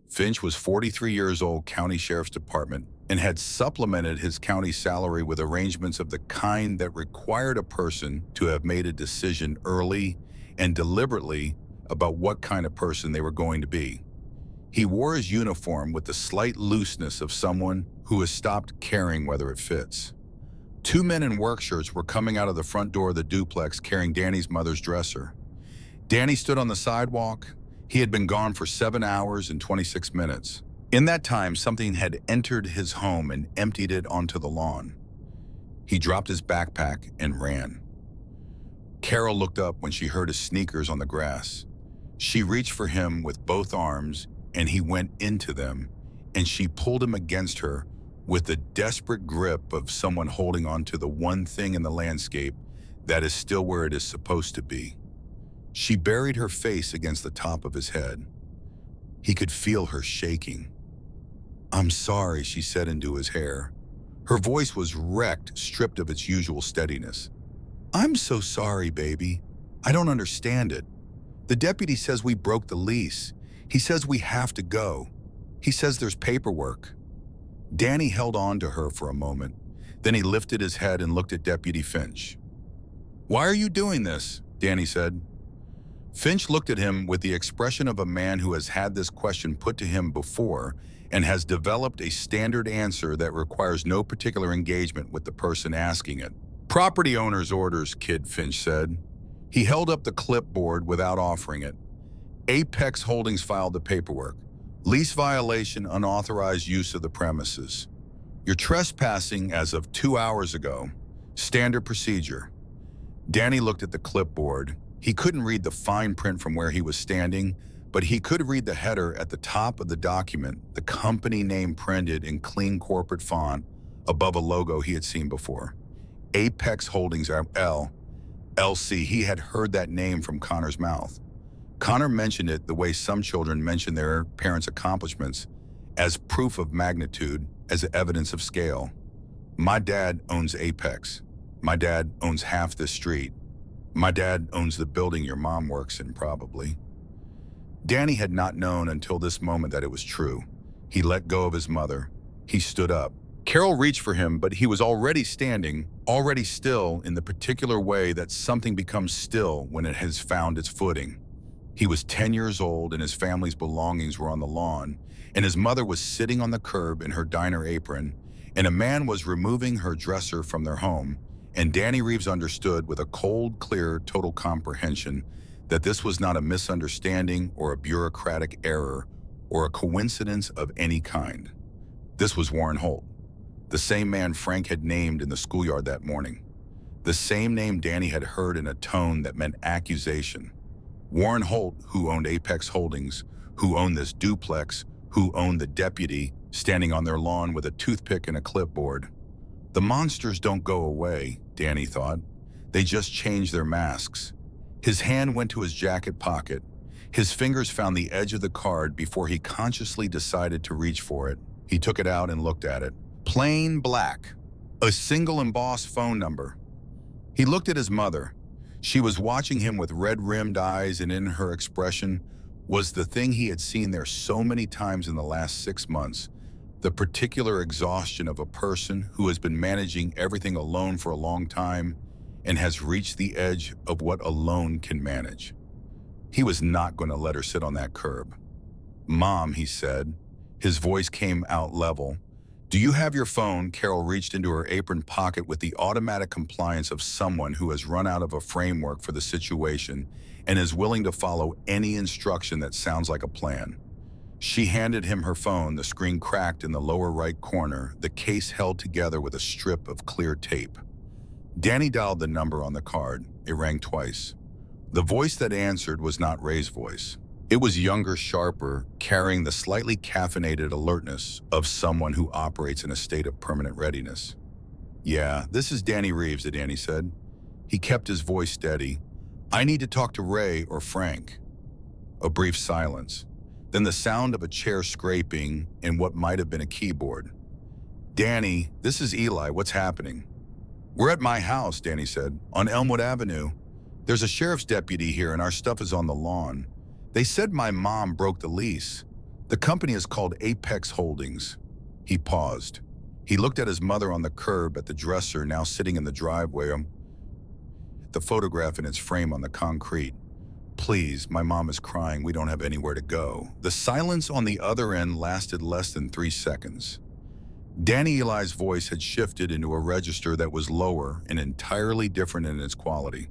Finch was 43 years old, County Sheriff's Department, and had supplemented his county salary with arrangements of the kind that required a person to have made a decision early and deliberately about what kind of person they were going to be. He wore his uniform with the slight looseness of someone who has stopped caring whether it fits. Two men in work shirts were coming out of the front door of the duplex carrying Danny's mother's dresser. Danny stood on the sidewalk. He had been gone for 7 hours and 26 minutes. In that time, something had entered his home and emptied it onto the lawn. He dropped his backpack and ran. Carol looked up when she heard his sneakers on the grass. She reached for him with both arms, and he went into them, and she pulled him against her with the desperate grip of someone holding on to the one thing in the landscape that is still where it is supposed to be. She buried her face against the top of his head. He could feel her shaking. "I'm sorry," she said into his hair. Her voice was wrecked, stripped of its usual steadiness. "I'm so sorry, baby. I don't understand it. The deputy says we broke the lease. He says we have to go. He says there's paperwork." Danny held on to her for a moment. Then he lifted his head and looked at Deputy Finch. "Why are you doing this?" Danny said. Finch looked at him with the expression of a man who has had this question put to him before and has developed a standard answer that requires no particular engagement with the person asking it. "Property owner's orders, kid," Finch said. He held up the clipboard without offering it. Apex Holdings filed the paperwork. Lease violation, unauthorized use of the premises. You're trespassing as of 2 hours ago. Standard procedure. Danny looked at the clipboard. He couldn't read the fine print from where he was standing, but he could read the header at the top of the document, the company name printed in clean corporate font above a logo he had seen before. Apex Holdings LLC. He had heard that name from Connor's mouth. Connor mentioned it the way some children mention their parents' accomplishments, as proof of magnitude, as evidence of scale. "My dad owns Apex. My dad owns half this street. My dad owns the building your mom works in, probably." Danny had not known until this moment that it was true. He let go of his mother. He stood up. Carol reached for him, but he was already standing, already still in the particular way that something becomes still when it has found its footing. He was 10 years old and his family's belongings were on the lawn, and his mother was sitting on the curb in her diner apron, and a man was removing her dresser from their home, and Danny Reeves understood with a cold, clear, total comprehension that this was not a misunderstanding or a bureaucratic error or a coincidence of any kind. This was Warren Holt, the same man Frank had named in the schoolyard that morning. The same name Danny had heard in a tone that meant accusation. Warren Holt, who owned Apex Holdings, who owned this duplex, who owned the deputy standing on their lawn with a toothpick and a clipboard. The monsters don't go away, Danny thought. They just change their masks. His hand went to his jacket pocket. His fingers found the edge of the card before he consciously decided to reach for it. He took it out and looked at it. Plain black. A single embossed phone number. He looked at his mother. She was watching him with red-rimmed eyes, and in her expression was the thing he had seen there so many times in the last 6 months, the particular exhaustion of a person who has been managing everything alone for a long time and has reached the edge of what alone can manage. He was not going to let her sit on that curb. "Mom," he said. His voice came out level. "Do you have your phone?" Carol reached into her apron pocket with the automatic compliance of someone who has run out of a framework for the situation and is willing to follow any instruction that sounds like a plan. She handed him her phone, the screen cracked in the lower right corner, the case held together with a strip of clear tape. Danny dialed the number on the card. It rang twice. The voice that answered was not Ray's voice. It was younger, sharper, carrying the slightly caffeinated alertness of someone who operates in a state of permanent readiness. "Yeah, this is Danny Reeves," Danny said. He kept his voice steady. "I need to talk to Ray or Frank." A brief silence, then the sound of a chair scraping and what might have been a keyboard. "Danny, this is Eli. What's happening?" "We're at my house," Danny said, "on Elmwood Avenue. There's a sheriff's deputy here and our stuff is on the lawn. They said my mom broke the lease. The company is called Apex Holdings." He paused. He looked at his mother on the curb, at the dresser now sitting in the driveway, the photograph in its frame on the concrete. "Please, my mom is crying. We don't have anywhere to go." The silence on the other end lasted less than 3 seconds. Danny Eli's voice had shifted into a register that was lower and entirely different in its quality.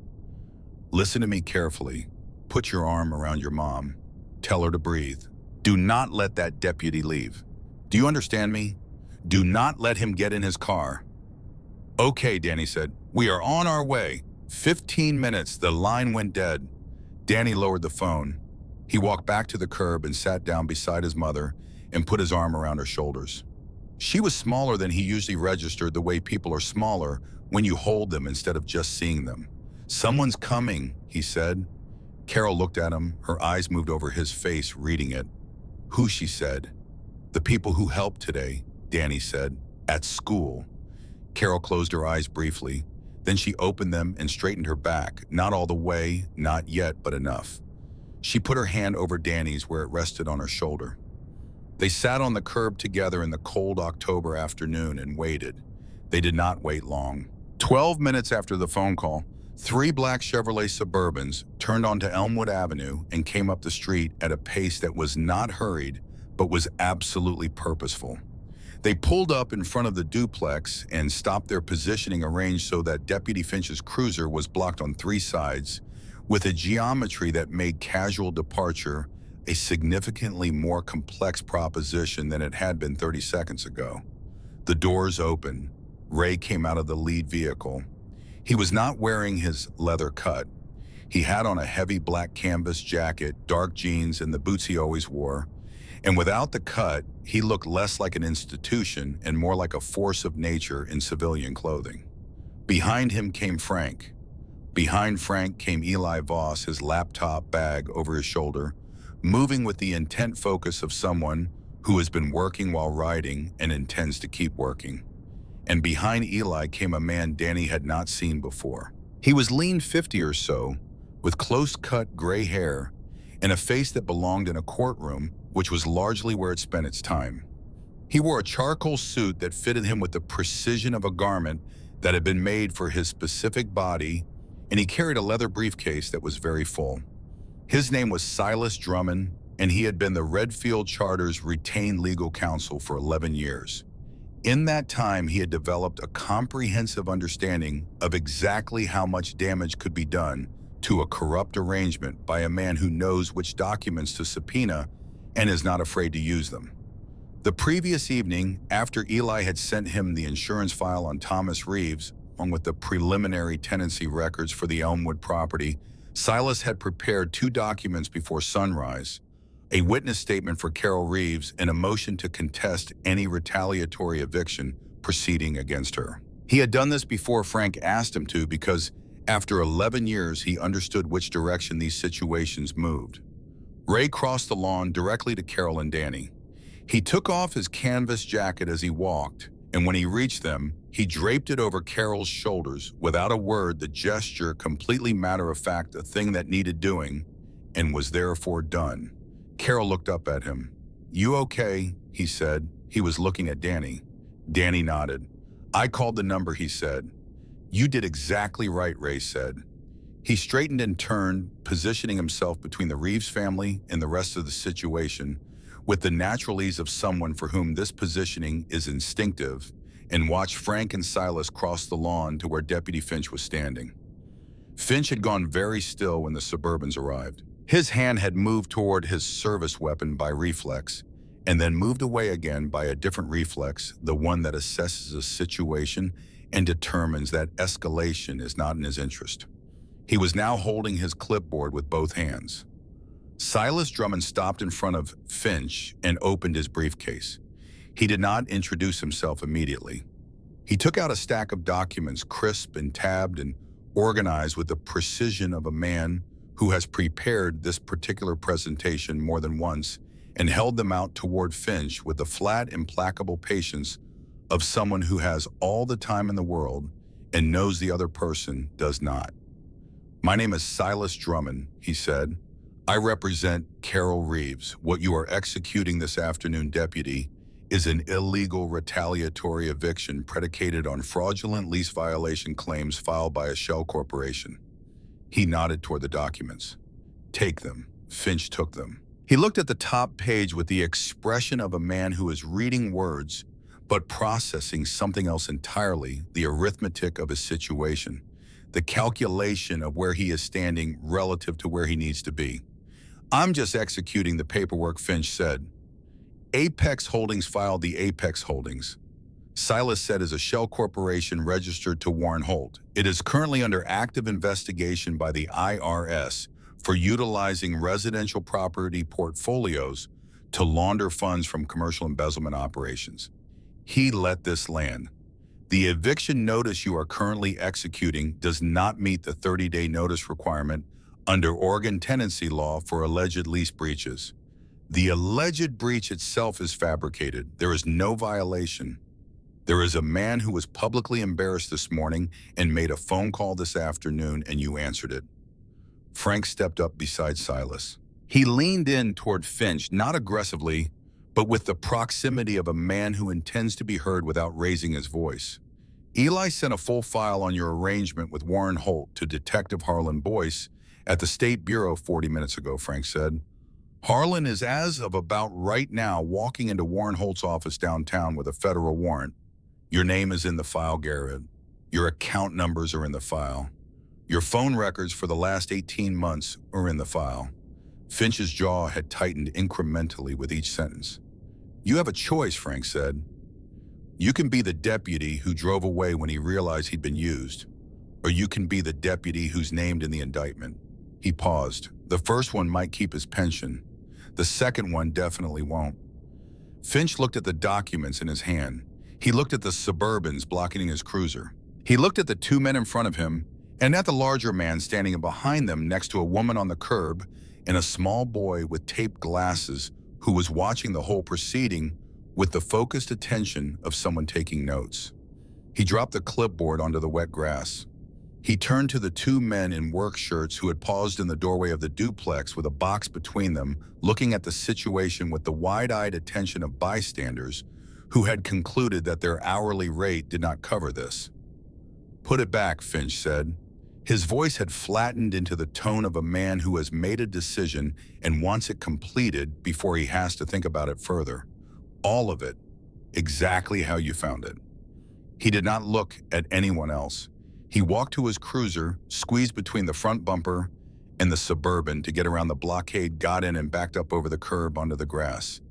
"Listen to me carefully. Put your arm around your mom. Tell her to breathe. Do not let that deputy leave. Do you understand me? Do not let him get in his car." "Okay," Danny said. "We are on our way." 15 minutes, the line went dead. Danny lowered the phone. He walked back to the curb and sat down beside his mother and put his arm around her shoulders. She was smaller than he usually registered, the way people are smaller when you hold them instead of just seeing them. "Someone's coming," he said. Carol looked at him, her eyes moved over his face, reading it. "Who?" she said. "The people who helped today," Danny said. "At school." Carol closed her eyes briefly. Then she opened them and straightened her back, not all the way, not yet, but enough. She put her hand over Danny's where it rested on her shoulder. They sat on the curb together in the cold October afternoon and waited. They did not wait long. 12 minutes after the phone call, 3 black Chevrolet Suburbans turned onto Elmwood Avenue and came up the street at a pace that was not hurried, but was absolutely purposeful. They pulled up in front of the duplex and stopped, their positioning arranged so that Deputy Finch's cruiser was blocked on 3 sides, with a geometry that made casual departure a significantly more complex proposition than it had been 30 seconds ago. The doors opened. Ray came out of the lead vehicle. He was not wearing his leather cut. He had on a heavy black canvas jacket, dark jeans, and the boots he always wore. And without the cut, he looked less like an institution and more like a force of nature in civilian clothing. Behind him came Frank. Behind Frank came Eli Voss, his laptop bag over his shoulder, moving with the intent focus of someone who has been working while riding and intends to keep working. And behind Eli came a man Danny had not seen before. He was lean 50 or so, with close-cut gray hair and a face that belonged in a courtroom, which was largely where it spent its time. He wore a charcoal suit that fitted him with the precision of a garment that had been made for his specific body, and he carried a leather briefcase that was very full. His name was Silas Drummond, and he had been the Redfield Charter's retained legal counsel for 11 years. In that time, he had developed a comprehensive understanding of exactly how much damage could be done to a corrupt arrangement by a man who knows which documents to subpoena and is not afraid to use them. The previous evening, after Eli had sent him the insurance file on Thomas Reeves, along with the preliminary tenancy records for the Elmwood property, Silas had prepared 2 documents before sunrise: a witness statement for Carol Reeves and a motion to contest any retaliatory eviction proceeding against her. He had done this before Frank asked him to because after 11 years he understood which direction these situations moved. Ray crossed the lawn directly to Carol and Danny. He took off his canvas jacket as he walked, and when he reached them, he draped it over Carol's shoulders without a word, the gesture completely matter-of-fact, a thing that needed doing and was therefore done. Carol looked up at him. "You okay?" he said. He was looking at Danny. Danny nodded. "I called the number," he said. "You did exactly right," Ray said. He straightened and turned, positioning himself between the Reeves family and the rest of the situation, with the natural ease of someone for whom this positioning is instinctive, and watched Frank and Silas cross the lawn to where Deputy Finch was standing. Finch had gone very still when the Suburbans arrived. His hand had moved toward his service weapon by reflex, and then moved away again by a different reflex, the one that assesses a situation and determines that escalation is not in his interest. He was now holding his clipboard with both hands. Silas Drummond stopped in front of Finch and opened his briefcase. He did not introduce himself immediately. He took out a stack of documents, crisp and tabbed and organized with the precision of a man who has prepared this particular presentation more than once, and held them out toward Finch with the flat, implacable patience of someone who has all the time in the world and knows the other person does not. "My name is Silas Drummond," he said. "I represent Carol Reeves. What you are executing this afternoon, Deputy, is an illegal retaliatory eviction predicated on fraudulent lease violation claims filed by a shell corporation." He nodded toward the documents. "Take them." Finch took them. He looked at the top page with the expression of a man who is reading words, but processing something else entirely, the arithmetic of his situation, the calculation of where he is standing relative to where he needs to be. "I'm just executing the paperwork," Finch said. "Apex Holdings filed the Apex Holdings," Silas said, "is a shell corporation registered to Warren Holt. It is currently under active investigation by the IRS for utilizing residential property portfolios to launder funds from commercial embezzlement operations." He let this land. "The eviction notice you are currently executing does not meet the 30-day notice requirement under Oregon tenancy law for alleged lease breaches. The alleged breach itself is fabricated. There is no violation. There is a man who was publicly embarrassed this morning and made a phone call this afternoon, and you answered it." Frank stepped up beside Silas. He leaned in toward Finch, not aggressively, but with the proximity of a man who intends to be heard without raising his voice. "Eli sent a full file on your arrangement with Warren Holt to Detective Harlan Boyce at the State Bureau 40 minutes ago," Frank said. "Harlan is, as of about right now, walking into Warren Holt's office downtown with a federal warrant. Your name is in the file, Garrett. Your account numbers are in the file. Your phone records for the last 18 months are in the file." Finch's jaw had tightened incrementally with each sentence. "You have a choice," Frank said. "You can be the deputy who drove away when he realized he'd been used, or you can be the deputy who's named in the indictment." He paused. "The first one might keep his pension. The second one definitely won't." Finch looked at the documents in his hand. He looked at the Suburbans blocking his cruiser. He looked at the 2 men in front of him, and at the larger man standing behind them next to a woman on the curb and a small boy with taped glasses who was watching the whole proceeding with the focused attention of someone taking notes. He dropped the clipboard onto the wet grass. He turned to the 2 men in work shirts who had paused in the doorway of the duplex with a box between them, looking at the situation with the wide-eyed attention of bystanders who had concluded that their hourly rate did not cover this. "Put it back," Finch said. His voice had flattened into the tone of a man who has made a decision and wants it completed before he has to think about it further. All of it, exactly how you found it. He did not look at anyone else. He walked to his cruiser, squeezed between the front bumper and the Suburban to get around the blockade, got in and backed up over the curb onto the grass.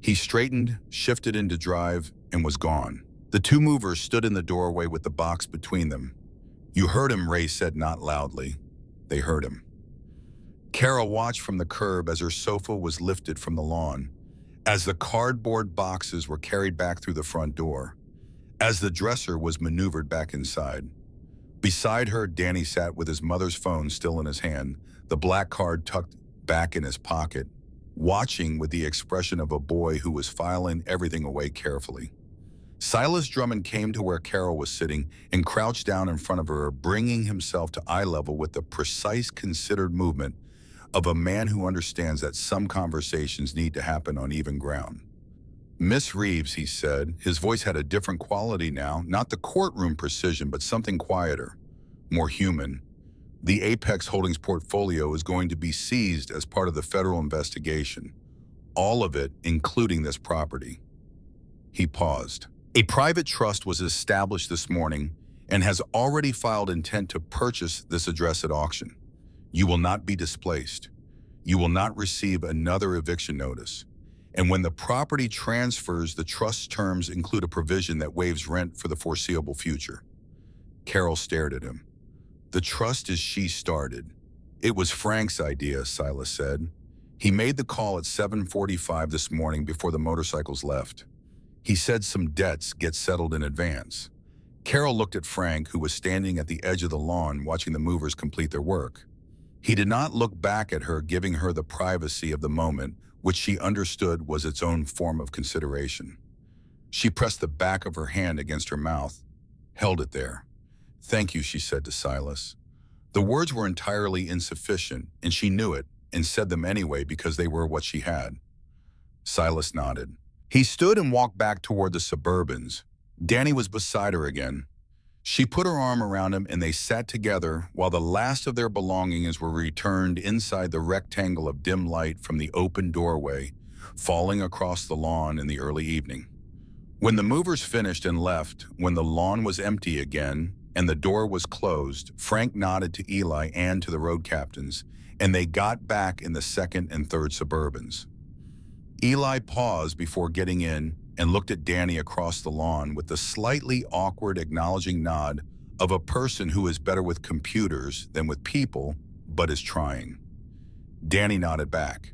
He straightened, shifted into drive, and was gone. The two movers stood in the doorway with the box between them. "You heard him," Ray said, not loudly. They heard him. Carol watched from the curb as her sofa was lifted from the lawn, as the cardboard boxes were carried back through the front door, as the dresser was maneuvered back inside. Beside her, Danny sat with his mother's phone still in his hand, the black card tucked back in his pocket, watching with the expression of a boy who was filing everything away carefully. Silas Drummond came to where Carol was sitting and crouched down in front of her, bringing himself to eye level with the precise, considered movement of a man who understands that some conversations need to happen on even ground. "Miss Reeves," he said. His voice had a different quality now, not the courtroom precision, but something quieter, more human. "The Apex Holdings portfolio is going to be seized as part of the federal investigation. All of it, including this property." He paused. "A private trust was established this morning and has already filed intent to purchase this address at auction. You will not be displaced. You will not receive another eviction notice. And when the property transfers, the trust's terms include a provision that waives rent for the foreseeable future." Carol stared at him. "The trust is she started. It was Frank's idea," Silas said. "He made the call at 7:45 this morning before the motorcycles left. He said some debts get settled in advance." Carol looked at Frank, who was standing at the edge of the lawn watching the movers complete their work. He did not look back at her, giving her the privacy of the moment, which she understood was its own form of consideration. She pressed the back of her hand against her mouth, held it there. "Thank you," she said to Silas. The words were entirely insufficient, and she knew it, and said them anyway because they were what she had. Silas nodded. He stood and walked back toward the Suburbans. Danny was beside her again. She put her arm around him and they sat together while the last of their belongings were returned inside the rectangle of dim light from the open doorway, falling across the lawn in the early evening. When the movers finished and left, when the lawn was empty again and the door was closed, Frank nodded to Eli and to the road captains, and they got back in the second and third Suburbans. Eli paused before getting in and looked at Danny across the lawn with the slightly awkward acknowledging nod of a person who is better with computers than with people, but is trying. Danny nodded back.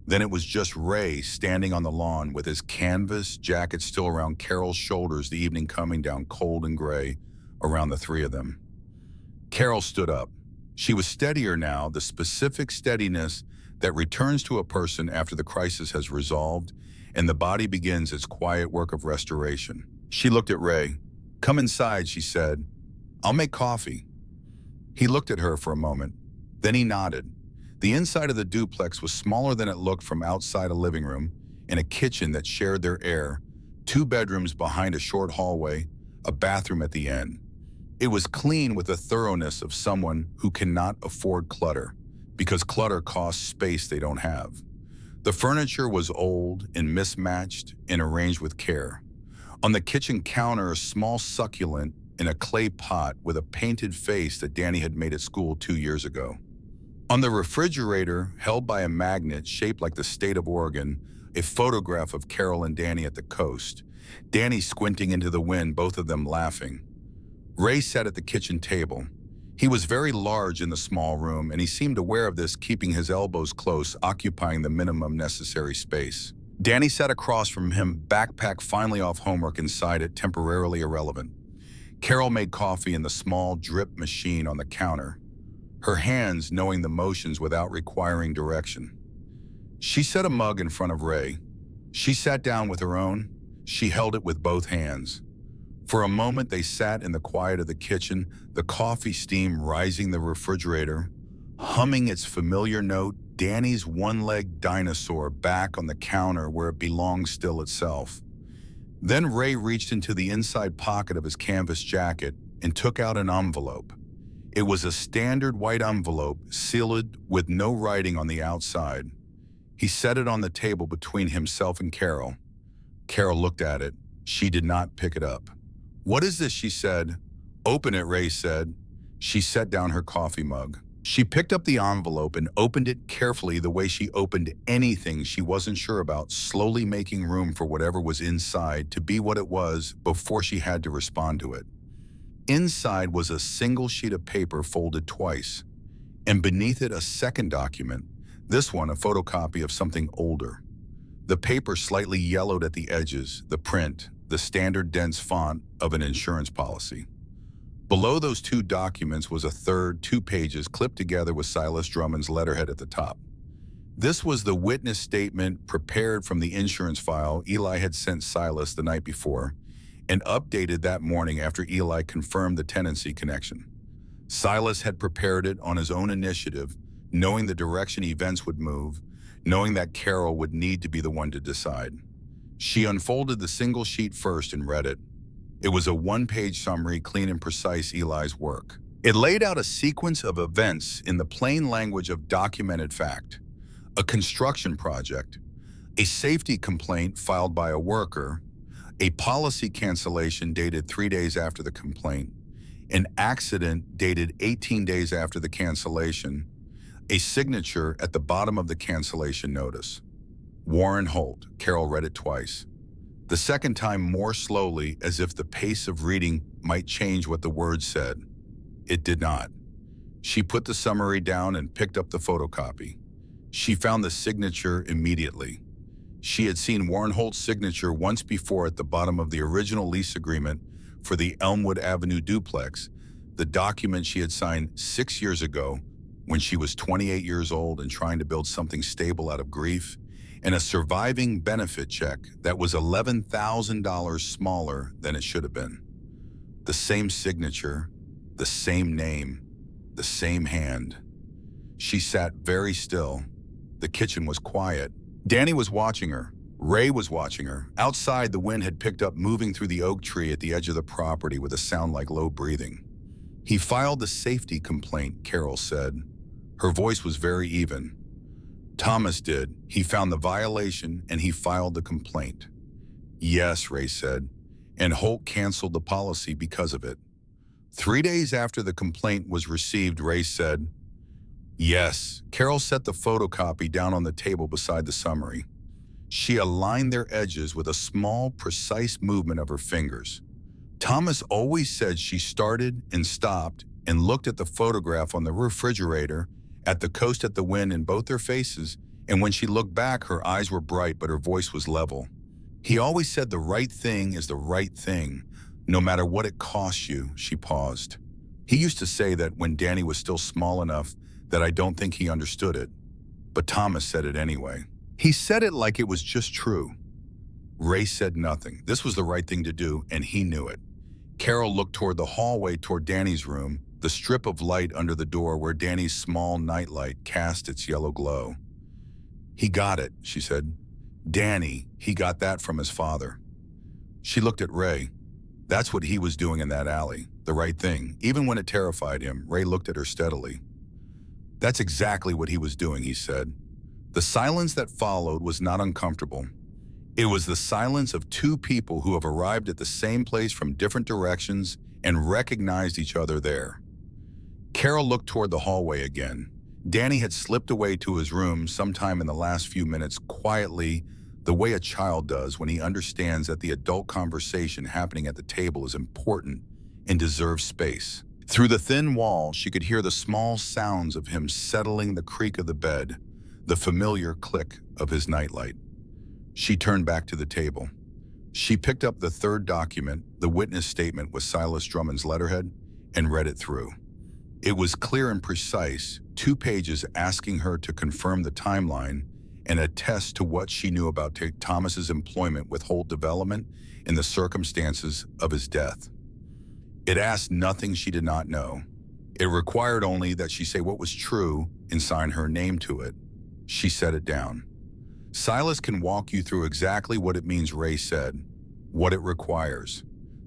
Then it was just Ray standing on the lawn with his canvas jacket still around Carol's shoulders, the evening coming down cold and gray around the three of them. Carol stood up. She was steadier now, the specific steadiness that returns to a person after the crisis has resolved and the body begins its quiet work of restoration. She looked at Ray. "Come inside," she said. "I'll make coffee." He looked at her for a moment. Then he nodded. The inside of the duplex was smaller than it looked from outside a living room and a kitchen that shared their air, 2 bedrooms behind a short hallway, a bathroom at the end. It was clean with the thoroughness of someone who cannot afford clutter, because clutter costs space they don't have. The furniture was old and mismatched and arranged with care. On the kitchen counter, a small succulent in a clay pot with a painted face that Danny had made at school 2 years ago. On the refrigerator, held by a magnet shaped like the state of Oregon, a photograph of Carol and Danny at the coast. Danny squinting into the wind, both of them laughing. Ray sat at the kitchen table. He was very large in the small room, and he seemed aware of this, keeping his elbows close, occupying the minimum necessary space. Danny sat across from him, backpack finally off homework inside it, temporarily irrelevant. Carol made coffee in the small drip machine on the counter, her hands knowing the motions without requiring direction. She set a mug in front of Ray. She sat down with her own. She held it with both hands. For a moment, they sat in the quiet of the kitchen, the coffee steam rising the refrigerator, humming its familiar note, Danny's one-legged dinosaur back on the counter where it belonged still itself. Then Ray reached into the inside pocket of his canvas jacket and took out an envelope. It was a standard white envelope, sealed with no writing on the outside. He set it on the table between himself and Carol. Carol looked at it. She did not pick it up. "What is this?" she said. "Open it," Ray said. She set down her coffee mug. She picked up the envelope and opened it carefully, the way she opened anything she wasn't sure about, slowly making room for whatever was inside to be what it was before she had to respond to it. Inside was a single sheet of paper folded twice, and beneath it a second document, this one a photocopy of something older. The paper slightly yellowed at the edges, the print, the standard dense font of an insurance policy. Below those two documents was a third, 2 pages clipped together with Silas Drummond's letterhead at the top. This was the witness statement prepared from the insurance file Eli had sent Silas the night before and updated that morning after Eli confirmed the tenancy connection. Silas had prepared it on his own initiative, knowing the direction events would move, knowing that Carol would need to be the one to decide. She unfolded the single sheet first and read it. It was a 1-page summary, clean and precise, Eli's work. It laid out a sequence of events in the plain language of documented fact. A construction project, a safety complaint filed by a worker, a policy cancellation dated 3 days after the complaint, an accident dated 18 days after the cancellation, a signature at the bottom of the cancellation notice. Warren Holt. Carol read it twice. The second time more slowly, as if the pace of reading might change what the words said. It did not. She put the summary down and picked up the photocopy. She found the signature immediately. She had seen Warren Holt's signature once before at the bottom of the original lease agreement for the Elmwood Avenue duplex, the document she had signed 6 years ago when she was 28 years old and trying to build something stable out of grief, and a surviving benefit check that was $11,000 smaller than it should have been. The same signature, the same name, the same hand. She sat very still. The kitchen was quiet. Danny was watching her. Ray was watching her. Outside, the wind had picked up, moving through the oak tree at the edge of the property with a sound like low breathing. "He filed the safety complaint," Carol said. Her voice was very even. "Thomas did. He found the violation and he filed the complaint." "Yes," Ray said, "and Holt canceled the policy because of it." 3 days after the complaint was received, Ray said, "Yes." Carol set the photocopy down on the table beside the summary. She aligned their edges with a small, precise movement of her fingers. "Thomas always said she started and stopped and looked at the photograph on the refrigerator, at the coast, at the wind in both their faces, and when she looked back, her eyes were bright, but her voice was level. He always said the right thing is the right thing, no matter what it costs you." She paused. "He used to say that when Danny was still small enough that I don't think he understood it, but Thomas said it anyway. He said it like it was just true." Ray said nothing. This was the right thing to do, and he knew it. Carol looked toward the hallway, toward Danny's room, the strip of light under the door where Danny's small nightlight cast its yellow glow. "He got it," she said. "Danny, he got that from his father." She looked at Ray. That's what he was doing in that alley, the right thing. Even when it terrified him, Ray looked at her steadily. "That's exactly what he was doing," he said. The silence that followed was not uncomfortable. It was the silence of two people who have arrived at the same place from different directions and recognized each other there. Carol looked toward the hallway again. Danny had slipped away to his room sometime in the last few minutes, quietly, the way a child does when he understands that the adult conversation happening at the table is important and deserves space. Through the thin wall, she could hear the small sounds of him settling the creak of the bed, the familiar click of his nightlight. She turned back to the table. She picked up the third document, the witness statement with Silas Drummond's letterhead, and read it through. It was clear and precise, 2 pages asking her to confirm the timeline and attest to what she knew about Thomas's employment with Holt Development and the circumstances of his death. It asked nothing she did not know. It required only that she say what was true and sign her name to it. She set it down. "Silas can walk you through exactly what it means," Ray said, "what it requires.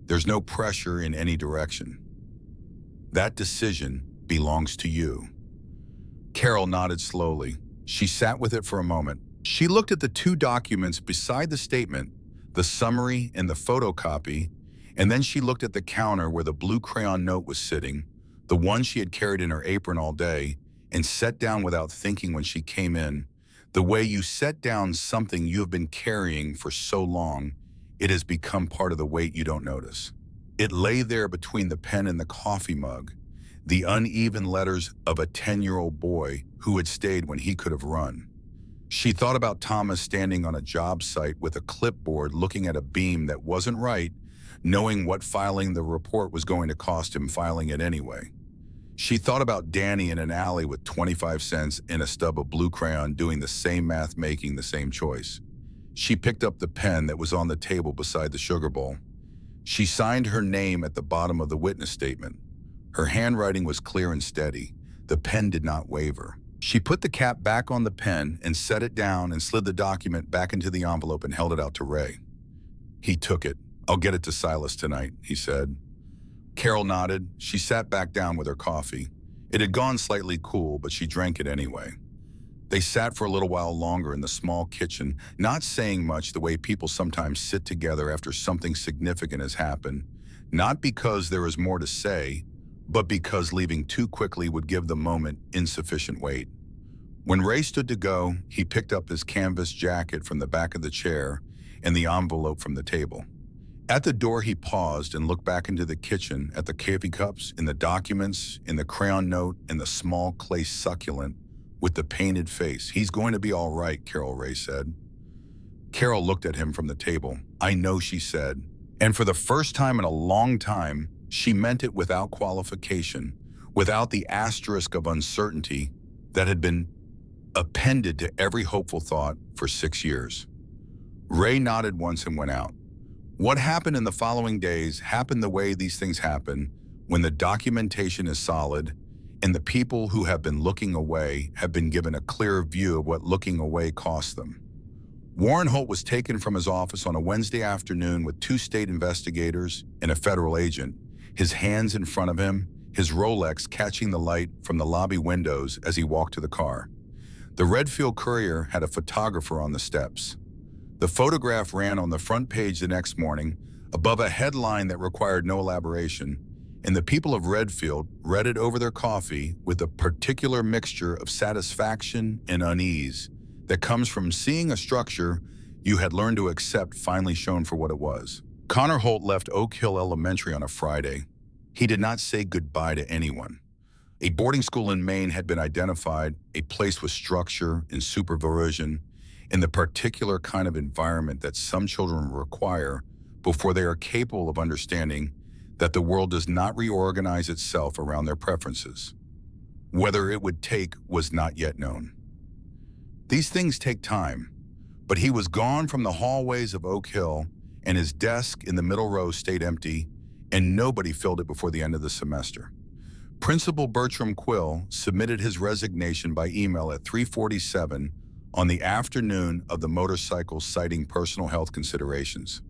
There's no pressure in any direction." That decision, belongs to you." Carol nodded slowly. She sat with it for a moment. She looked at the two documents beside the statement, the summary and the photocopy, and then she looked at the counter where the blue crayon note was sitting, the one she had carried in her apron all day, and sat down without thinking when she came in. The way you set down something you have been carrying for so long, it has become part of the weight you don't notice. It lay there between the pen and the coffee mug, the uneven letters of a 10-year-old boy who had stayed when he could have run. She thought about Thomas standing on a job site with a clipboard looking at a beam that wasn't right, knowing what filing the report was going to cost him filing it anyway. She thought about Danny in an alley with 25 cents and a stub of blue crayon doing the same math, making the same choice. She picked up the pen that was on the table beside the sugar bowl. She signed her name at the bottom of the witness statement. Her handwriting was clear and steady. The pen did not waver. She put the cap back on the pen and set it down and slid the document back into the envelope and held it out to Ray. He took it. "I'll get it to Silas tonight," he said. Carol nodded. She sat back down with her coffee. It had gone slightly cool, but she drank it anyway. They sat for a little while longer in the small kitchen, not saying much the way people sometimes sit together after something significant has happened, not because there is more to say, but because leaving too quickly would give the moment insufficient weight. When Ray stood to go, he picked up his canvas jacket from the back of the chair and the envelope from the table. At the door, he paused and looked back into the kitchen at the coffee cups, in the documents, in the crayon note, and the small clay succulent with the painted face. "He's going to be all right," Carol Ray said. Carol looked at him from the table. "I know," she said. And for the first time in a long time, she meant it without qualification, without the asterisk of uncertainty that had been appended to every hopeful thought for 6 years. Ray nodded once and went out. What happened in the following days happened the way these things happen when the documentation is solid and the people who have been looking away have been given a clear view of what looking away cost them. Warren Holt was taken from his office on a Wednesday afternoon with 2 state investigators and a federal agent, his hands in front of him, his Rolex catching the light from the lobby windows as he walked to the car. The Redfield Courier had a photographer on the steps. The photograph ran on the front page the next morning, above a headline that required no elaboration, and the people of Redfield read it over their coffee with a particular mixture of satisfaction and unease that comes from seeing a structure you had learned to accept finally shown for what it was. Connor Holt left Oak Hill Elementary on a Friday. He did not say goodbye to anyone. A boarding school in Maine had been identified, a place with structure and supervision, in the particular kind of environment that some children require before they are capable of understanding that the world does not reorganize itself around their preferences. Whether it would take was not yet known. These things take time, but he was gone from the hallways of Oak Hill, and his desk in the middle row stayed empty, and nobody filled it before the end of the semester. Principal Bertram Quill submitted his resignation by email at 3:47 on the afternoon of the motorcycle, citing personal health considerations.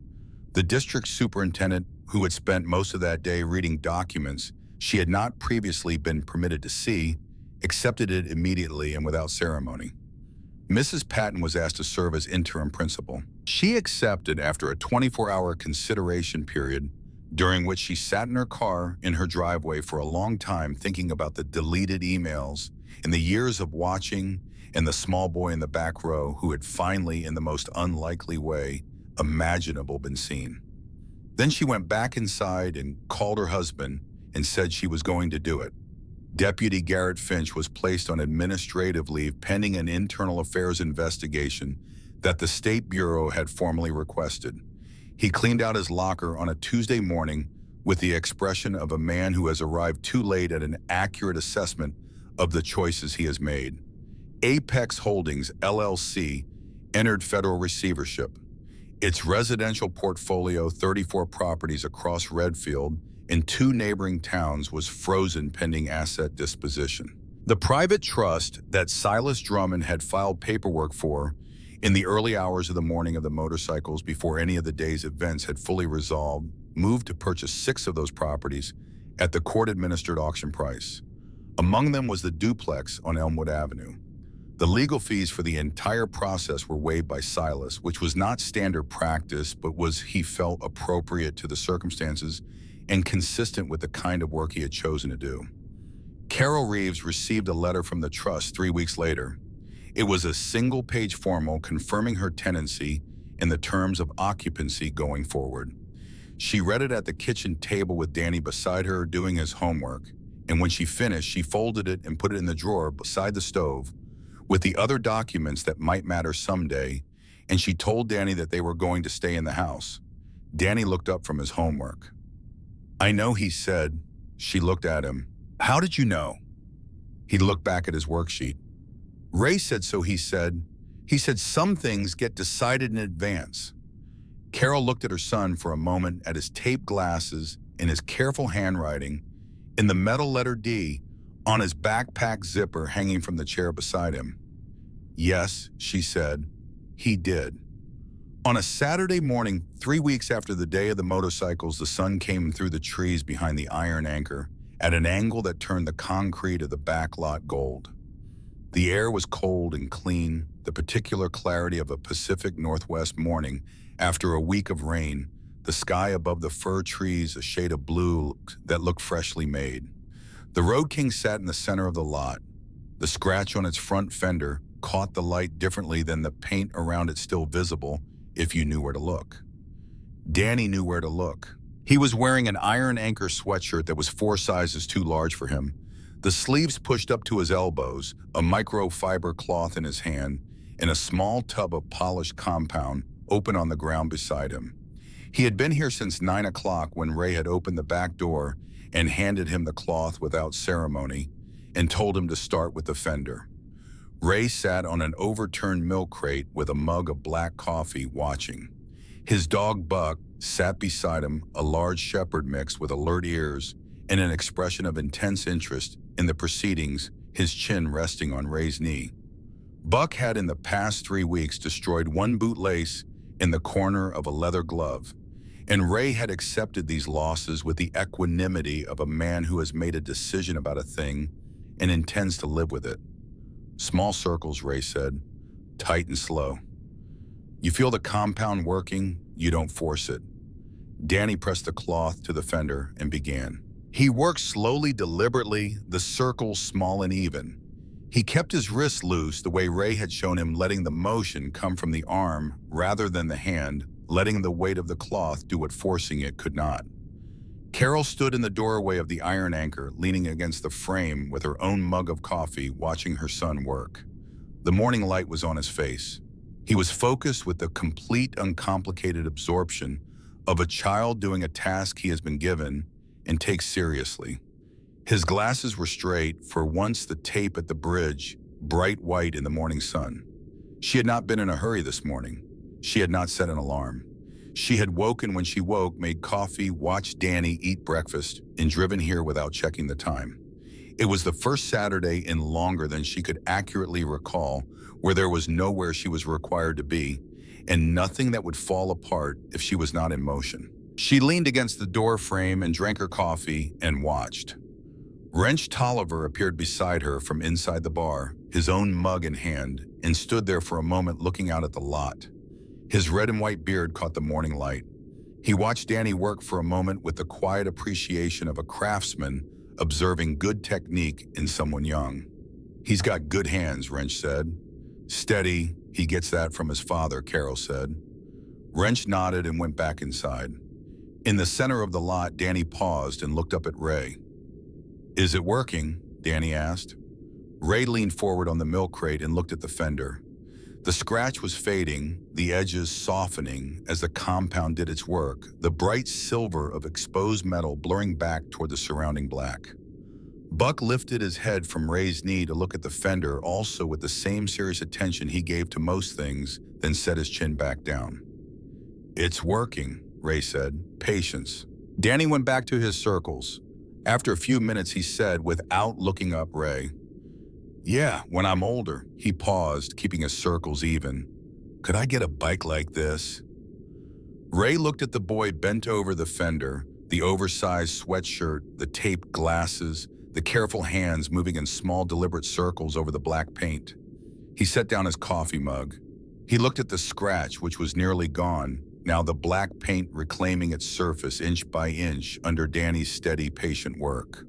The district superintendent, who had spent most of that day reading documents she had not previously been permitted to see, accepted it immediately and without ceremony. Mrs. Patton was asked to serve as interim principal. She accepted after a 24-hour consideration period, during which she sat in her car in her driveway for a long time thinking about the deleted emails and the years of watching and the small boy in the back row who had finally, in the most unlikely way imaginable, been seen. Then she went back inside and called her husband and said she was going to do it. Deputy Garrett Finch was placed on administrative leave pending an internal affairs investigation that the State Bureau had formally requested. He cleaned out his locker on a Tuesday morning with the expression of a man who has arrived too late at an accurate assessment of the choices he has made. Apex Holdings, LLC, entered federal receivership. Its residential portfolio, 34 properties across Redfield and 2 neighboring towns, was frozen pending asset disposition. The private trust that Silas Drummond had filed paperwork for in the early hours of the morning of the motorcycles before any of the day's events had fully resolved, moved to purchase 6 of those properties at the court-administered auction price. Among them was the duplex on Elmwood Avenue. The legal fees for the entire process were waived by Silas, which was not standard practice, but was, he felt, appropriate to the circumstances and consistent with the kind of work he had chosen to do. Carol Reeves received a letter from the trust 3 weeks later. It was a single-page formal confirming her tenancy and the terms of occupancy going forward. She read it at the kitchen table with Danny beside her doing his homework, and when she finished, she folded it and put it in the drawer beside the stove with the other documents that might matter someday, and she told Danny that they were going to stay in the house. Danny looked up from his homework. "I know," he said. She looked at him. "How did you know?" He looked back at his worksheet. "Ray said so," he said. "He said some things get decided in advance." Carol looked at her son for a moment, at his taped glasses and his careful handwriting in the metal letter D on his backpack zipper hanging from the chair beside him. "Yes," she said, "he did." On a Saturday morning, 3 weeks after the day of the motorcycles, the sun came through the trees behind the iron anchor at an angle that turned the concrete of the back lot gold. The air was cold and clean, the particular clarity of a Pacific Northwest morning after a week of rain, the sky above the fir trees a shade of blue that looked freshly made. The Road King sat in the center of the lot. The scratch on its front fender caught the light differently than the paint around it, still visible if you knew where to look. Danny knew where to look. He was wearing an iron anchor sweatshirt that was 4 sizes too large for him, the sleeves pushed up to his elbows, a microfiber cloth in his hand, and a small tub of polished compound open on the ground beside him. He had been here since 9 o'clock when Ray had opened the back door and handed him the cloth without ceremony and told him to start with the fender. Ray sat on an overturned milk crate with a mug of black coffee watching. His dog Buck sat beside him, a large shepherd mix with alert ears and an expression of intense interest in the proceedings, his chin resting on Ray's knee. Buck had in the past 3 weeks destroyed 1 bootlace in the corner of a leather glove, and Ray had accepted these losses with the equanimity of a man who has made a decision about a thing and intends to live with it. "Small circles," Ray said, "tight and slow. You feel the compound working, you don't force it." Danny pressed the cloth to the fender and began. He worked slowly, deliberately, the circles small and even. He kept his wrists loose the way Ray had shown him, letting the motion come from the arm rather than the hand, letting the weight of the cloth do what forcing it could not. Carol stood in the doorway of the iron anchor, leaning against the frame with her own mug of coffee, watching her son work. The morning light was on his face. He was focused with the complete, uncomplicated absorption of a child doing a task he has been given and takes seriously. His glasses were straight, for once the tape at the bridge, bright white in the morning sun. She had not been in a hurry this morning. She had not set an alarm. She had woken when she woke, made coffee, watched Danny eat breakfast, and driven here without checking the time. It was the first Saturday in longer than she could accurately recall where there was nowhere she was required to be, and nothing that would fall apart if she was not in motion. She leaned against the door frame and drank her coffee and watched. Wrench Tolliver appeared beside her from inside the bar, his own mug in hand, and stood there for a moment looking out at the lot. His red and white beard caught the morning light. He watched Danny work for a moment with the quiet appreciation of a craftsman observing good technique in someone young. "He's got good hands," Wrench said. "Steady, he gets that from his father," Carol said. Wrench nodded and went back inside. In the center of the lot, Danny paused and looked up at Ray. "Is it working?" Danny asked. Ray leaned forward on the milk crate and looked at the fender. The scratch was fading, the edges softening as the compound did its work, the bright silver of exposed metal blurring back toward the surrounding black. Buck lifted his head from Ray's knee to look at the fender, also with the same serious attention he gave to most things, then set his chin back down. "It's working," Ray said. "Patience." Danny went back to his circles. After a few minutes, he said, without looking up Ray, "Yeah, when I'm older." He paused, keeping his circles even. "Could I get a bike like this?" Ray looked at the boy bent over the fender, the oversized sweatshirt, the taped glasses, the careful hands moving in small, deliberate circles over the black paint. He set down his coffee mug. He looked at the scratch, which was nearly gone, now the black paint reclaiming its surface inch by inch under Danny's steady, patient work.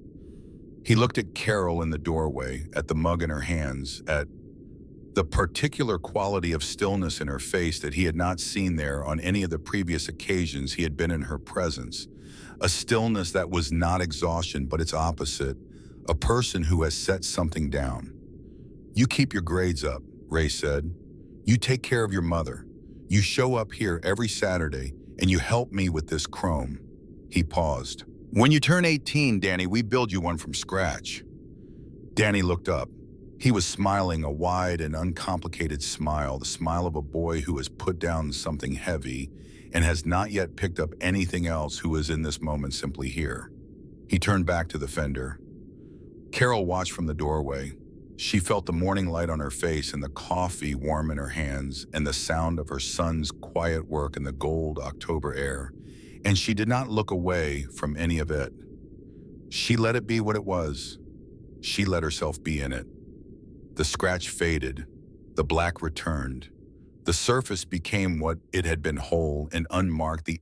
He looked at Carol in the doorway, at the mug in her hands, at the particular quality of stillness in her face that he had not seen there on any of the previous occasions he had been in her presence. A stillness that was not exhaustion, but its opposite, a person who has set something down. "You keep your grades up," Ray said. "You take care of your mother. You show up here every Saturday, and you help me with this chrome." He paused. "When you turn 18, Danny, we build you one from scratch." Danny looked up. He was smiling, a wide and uncomplicated smile, the smile of a boy who has put down something heavy and has not yet picked up anything else, who is in this moment simply here. He turned back to the fender. Carol watched from the doorway. She felt the morning light on her face and the coffee warm in her hands and the sound of her son's quiet work in the gold October air, and she did not look away from any of it. She let it be what it was. She let herself be in it. The scratch faded. The black returned. The surface became what it had been, whole and unmarked, the